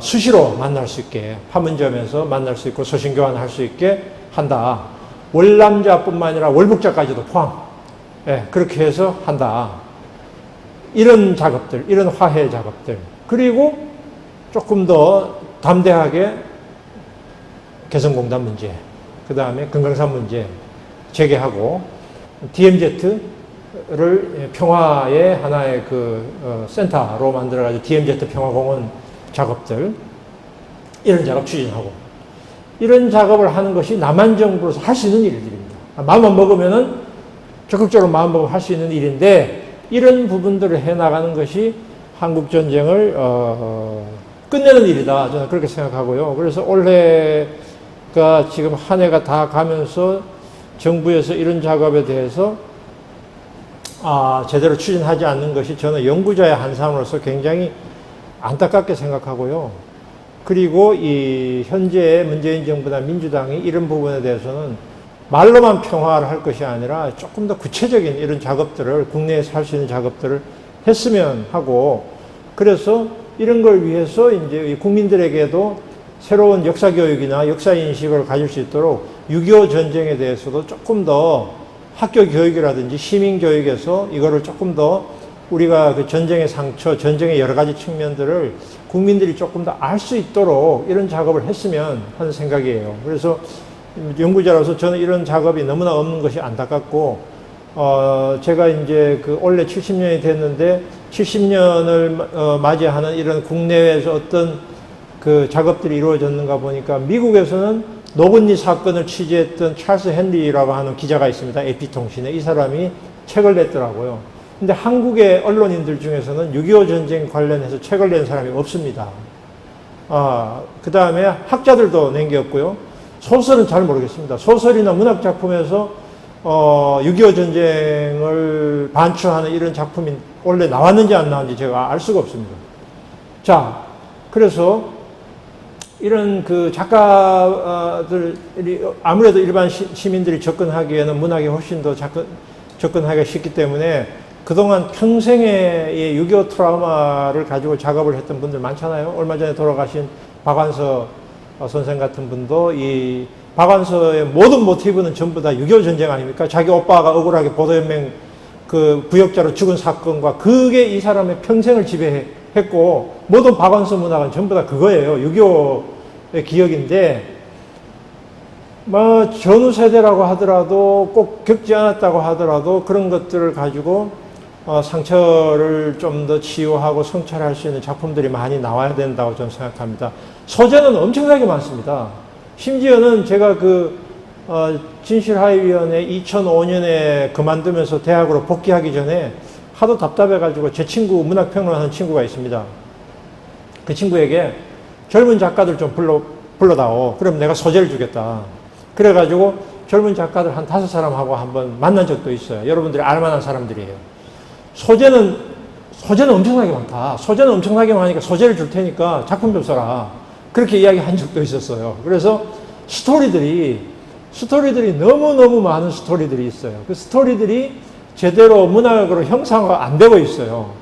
수시로 만날 수 있게, 판문점에서 만날 수 있고 서신교환할 수 있게 한다. 월남자뿐만 아니라 월북자까지도 포함. 예, 그렇게 해서 한다. 이런 작업들, 이런 화해 작업들. 그리고 조금 더 담대하게 개성공단 문제, 그 다음에 금강산 문제 재개하고 DMZ를 평화의 하나의 센터로 만들어가지고 DMZ 평화공원 작업들, 이런 작업 추진하고, 이런 작업을 하는 것이 남한 정부로서 할 수 있는 일들입니다. 마음만 먹으면은 적극적으로 마음 먹으면 할 수 있는 일인데, 이런 부분들을 해 나가는 것이 한국 전쟁을 끝내는 일이다. 저는 그렇게 생각하고요. 그래서 올해가 지금 한 해가 다 가면서 정부에서 이런 작업에 대해서 제대로 추진하지 않는 것이 저는 연구자의 한 사람으로서 굉장히 안타깝게 생각하고요. 그리고 이 현재 문재인 정부나 민주당이 이런 부분에 대해서는 말로만 평화를 할 것이 아니라 조금 더 구체적인 이런 작업들을, 국내에서 할 수 있는 작업들을 했으면 하고, 그래서 이런 걸 위해서 이제 국민들에게도 새로운 역사 교육이나 역사 인식을 가질 수 있도록 6.25 전쟁에 대해서도 조금 더 학교 교육이라든지 시민 교육에서 이거를 조금 더 우리가 그 전쟁의 상처, 전쟁의 여러 가지 측면들을 국민들이 조금 더 알 수 있도록 이런 작업을 했으면 하는 생각이에요. 그래서 연구자로서 저는 이런 작업이 너무나 없는 것이 안타깝고, 제가 이제 올해 70년이 됐는데 70년을 맞이하는 이런 국내외에서 어떤 그 작업들이 이루어졌는가 보니까, 미국에서는 노근리 사건을 취재했던 찰스 헨리라고 하는 기자가 있습니다. AP통신에. 이 사람이 책을 냈더라고요. 근데 한국의 언론인들 중에서는 6.25 전쟁 관련해서 책을 낸 사람이 없습니다. 그 다음에 학자들도 낸 게 없고요. 소설은 잘 모르겠습니다. 소설이나 문학 작품에서 6.25 전쟁을 반추하는 이런 작품이 원래 나왔는지 안 나왔는지 제가 알 수가 없습니다. 자, 그래서 이런 그 작가들이 아무래도 일반 시민들이 접근하기에는 문학이 훨씬 더 접근하기가 쉽기 때문에 그동안 평생의 6.25 트라우마를 가지고 작업을 했던 분들 많잖아요. 얼마 전에 돌아가신 박완서 선생 같은 분도 이 박완서의 모든 모티브는 전부 다 6.25 전쟁 아닙니까? 자기 오빠가 억울하게 보도연맹 그 부역자로 죽은 사건과 그게 이 사람의 평생을 지배했고, 모든 박완서 문학은 전부 다 그거예요. 6.25의 기억인데, 뭐 전후 세대라고 하더라도, 꼭 겪지 않았다고 하더라도 그런 것들을 가지고 상처를 좀 더 치유하고 성찰할 수 있는 작품들이 많이 나와야 된다고 저는 생각합니다. 소재는 엄청나게 많습니다. 심지어는 제가 진실하위원회 2005년에 그만두면서 대학으로 복귀하기 전에 하도 답답해가지고 제 친구, 문학평론하는 친구가 있습니다. 그 친구에게 젊은 작가들 좀 불러다오. 그럼 내가 소재를 주겠다. 그래가지고 젊은 작가들 한 5사람하고 한번 만난 적도 있어요. 여러분들이 알만한 사람들이에요. 소재는 엄청나게 많다. 소재는 엄청나게 많으니까 소재를 줄 테니까 작품 좀 써라. 그렇게 이야기한 적도 있었어요. 그래서 스토리들이 너무너무 많은 스토리들이 있어요. 그 스토리들이 제대로 문학으로 형상화가 안 되고 있어요.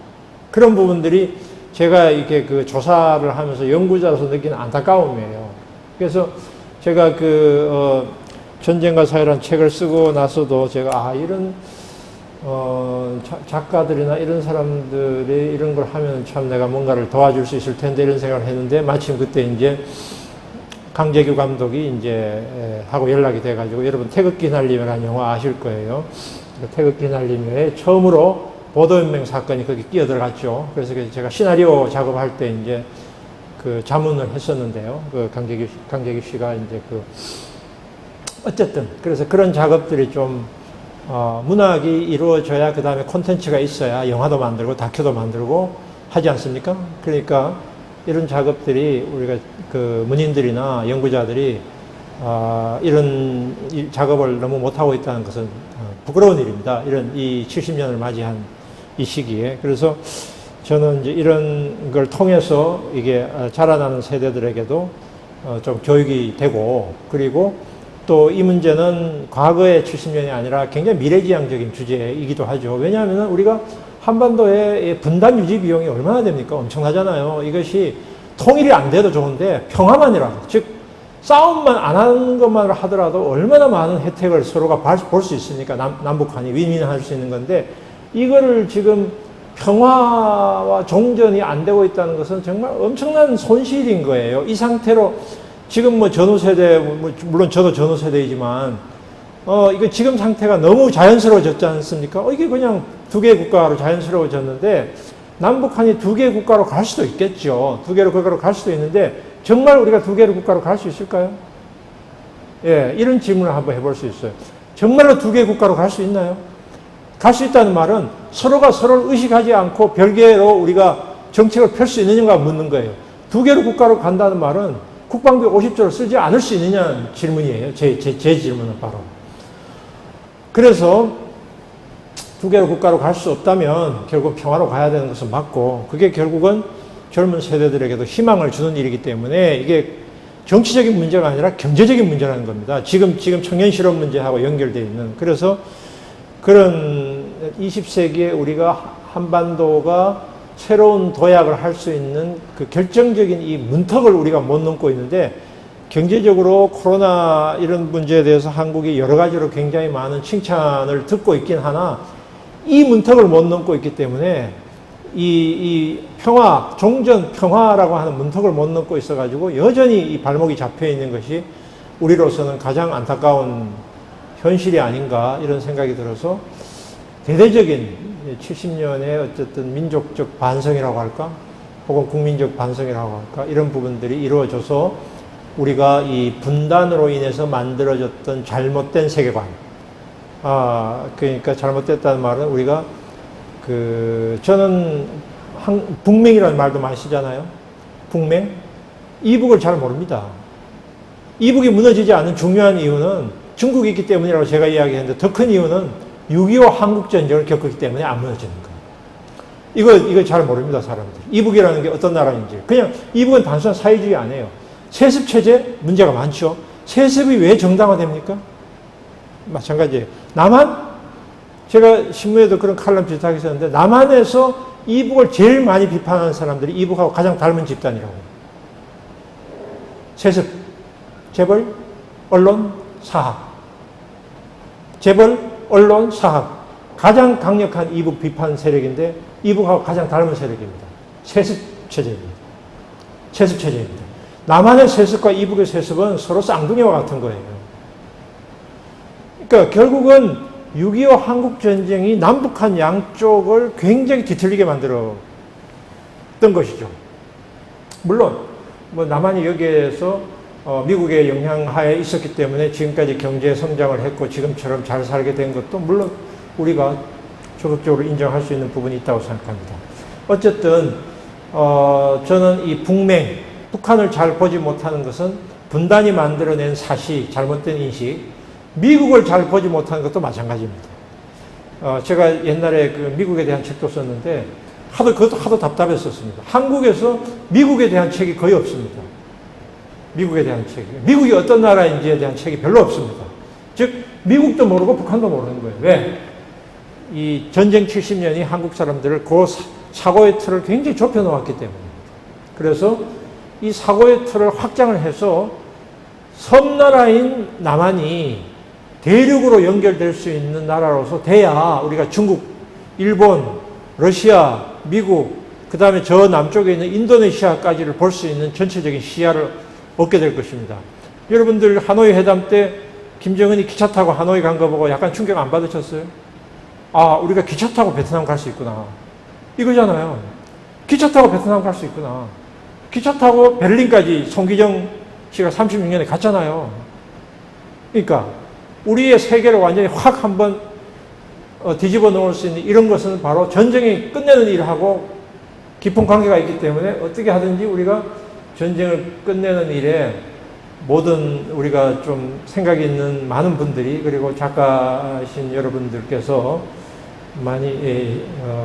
그런 부분들이 제가 이렇게 그 조사를 하면서 연구자로서 느끼는 안타까움이에요. 그래서 제가 전쟁과 사회라는 책을 쓰고 나서도 제가 이런 작가들이나 이런 사람들이 이런 걸 하면 참 내가 뭔가를 도와줄 수 있을 텐데 이런 생각을 했는데, 마침 그때 이제 강재규 감독이 이제 하고 연락이 돼가지고, 여러분 태극기 날리며라는 영화 아실 거예요. 태극기 날리며에 처음으로 보도연맹 사건이 거기 끼어 들어갔죠. 그래서 제가 시나리오 작업할 때 이제 그 자문을 했었는데요. 강재규 씨가 이제 어쨌든 그래서 그런 작업들이 좀 문학이 이루어져야 그 다음에 콘텐츠가 있어야 영화도 만들고 다큐도 만들고 하지 않습니까? 그러니까 이런 작업들이 우리가 문인들이나 연구자들이 이런 작업을 너무 못하고 있다는 것은 부끄러운 일입니다. 이 70년을 맞이한 이 시기에. 그래서 저는 이제 이런 걸 통해서 이게 자라나는 세대들에게도 좀 교육이 되고, 그리고 또 이 문제는 과거의 70년이 아니라 굉장히 미래지향적인 주제이기도 하죠. 왜냐하면 우리가 한반도의 분단 유지 비용이 얼마나 됩니까? 엄청나잖아요. 이것이 통일이 안 돼도 좋은데 평화만이라도, 즉 싸움만 안 하는 것만 하더라도 얼마나 많은 혜택을 서로가 볼 수 있으니까 남북한이 윈윈할 수 있는 건데, 이거를 지금 평화와 종전이 안 되고 있다는 것은 정말 엄청난 손실인 거예요. 이 상태로 지금 뭐 전후세대, 물론 저도 전후세대이지만, 이거 지금 상태가 너무 자연스러워졌지 않습니까? 이게 그냥 두 개의 국가로 자연스러워졌는데, 남북한이 두 개의 국가로 갈 수도 있겠죠. 두 개의 국가로 갈 수도 있는데, 정말 우리가 두 개의 국가로 갈 수 있을까요? 예, 이런 질문을 한번 해볼 수 있어요. 정말로 두 개의 국가로 갈 수 있나요? 갈 수 있다는 말은 서로가 서로를 의식하지 않고 별개로 우리가 정책을 펼 수 있느냐가 묻는 거예요. 두 개의 국가로 간다는 말은 국방비 50조를 쓰지 않을 수 있느냐는 질문이에요. 제 질문은 바로. 그래서 두 개의 국가로 갈 수 없다면 결국 평화로 가야 되는 것은 맞고, 그게 결국은 젊은 세대들에게도 희망을 주는 일이기 때문에 이게 정치적인 문제가 아니라 경제적인 문제라는 겁니다. 지금 청년 실업 문제하고 연결되어 있는. 그래서 그런 20세기에 우리가 한반도가 새로운 도약을 할 수 있는 그 결정적인 이 문턱을 우리가 못 넘고 있는데, 경제적으로 코로나 이런 문제에 대해서 한국이 여러 가지로 굉장히 많은 칭찬을 듣고 있긴 하나, 이 문턱을 못 넘고 있기 때문에 이 평화, 종전 평화라고 하는 문턱을 못 넘고 있어가지고 여전히 이 발목이 잡혀 있는 것이 우리로서는 가장 안타까운 현실이 아닌가, 이런 생각이 들어서, 대대적인 70년의 어쨌든 민족적 반성이라고 할까, 혹은 국민적 반성이라고 할까, 이런 부분들이 이루어져서 우리가 이 분단으로 인해서 만들어졌던 잘못된 세계관, 그러니까 잘못됐다는 말은 우리가 저는 북맹이라는 말도 많이 쓰잖아요. 북맹? 이북을 잘 모릅니다. 이북이 무너지지 않는 중요한 이유는 중국이 있기 때문이라고 제가 이야기했는데, 더 큰 이유는 6.25 한국전쟁을 겪었기 때문에 안 무너지는 거예요. 이거 잘 모릅니다, 사람들이. 이북이라는 게 어떤 나라인지. 그냥 이북은 단순한 사회주의 아니에요. 세습체제 문제가 많죠. 세습이 왜 정당화됩니까? 마찬가지예요. 남한? 제가 신문에도 그런 칼럼 비슷하게 썼는데, 남한에서 이북을 제일 많이 비판하는 사람들이 이북하고 가장 닮은 집단이라고. 세습, 재벌, 언론, 사학. 재벌, 언론, 사학. 가장 강력한 이북 비판 세력인데, 이북하고 가장 닮은 세력입니다. 세습 체제입니다. 세습 체제입니다. 남한의 세습과 이북의 세습은 서로 쌍둥이와 같은 거예요. 그러니까 결국은 6.25 한국전쟁이 남북한 양쪽을 굉장히 뒤틀리게 만들었던 것이죠. 물론 뭐 남한이 여기에서 미국의 영향하에 있었기 때문에 지금까지 경제 성장을 했고 지금처럼 잘 살게 된 것도 물론 우리가 적극적으로 인정할 수 있는 부분이 있다고 생각합니다. 어쨌든 저는 이 북맹, 북한을 잘 보지 못하는 것은 분단이 만들어낸 사시, 잘못된 인식, 미국을 잘 보지 못하는 것도 마찬가지입니다. 제가 옛날에 그 미국에 대한 책도 썼는데 그것도 하도 답답했었습니다. 한국에서 미국에 대한 책이 거의 없습니다. 미국에 대한 책이. 미국이 어떤 나라인지에 대한 책이 별로 없습니다. 즉 미국도 모르고 북한도 모르는 거예요. 왜? 이 전쟁 70년이 한국 사람들을 그 사고의 틀을 굉장히 좁혀 놓았기 때문입니다. 그래서 이 사고의 틀을 확장을 해서 섬나라인 남한이 대륙으로 연결될 수 있는 나라로서 돼야 우리가 중국, 일본, 러시아, 미국, 그 다음에 저 남쪽에 있는 인도네시아까지를 볼 수 있는 전체적인 시야를 얻게 될 것입니다. 여러분들 하노이 회담 때 김정은이 기차 타고 하노이 간 거 보고 약간 충격 안 받으셨어요? 아, 우리가 기차 타고 베트남 갈 수 있구나. 이거잖아요. 기차 타고 베트남 갈 수 있구나. 기차 타고 베를린까지 송기정 씨가 36년에 갔잖아요. 그러니까 우리의 세계를 완전히 확 한번 뒤집어 놓을 수 있는 이런 것은 바로 전쟁이 끝내는 일하고 깊은 관계가 있기 때문에 어떻게 하든지 우리가 전쟁을 끝내는 일에 모든 우리가 좀 생각이 있는 많은 분들이, 그리고 작가신 여러분들께서 많이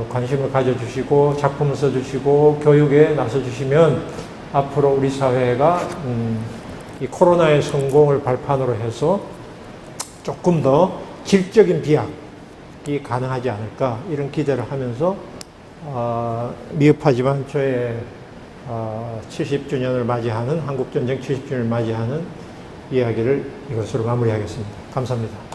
관심을 가져주시고 작품을 써주시고 교육에 나서주시면 앞으로 우리 사회가 이 코로나의 성공을 발판으로 해서 조금 더 질적인 비약이 가능하지 않을까, 이런 기대를 하면서 미흡하지만 저의 70주년을 맞이하는 한국전쟁 70주년을 맞이하는 이야기를 이것으로 마무리하겠습니다. 감사합니다.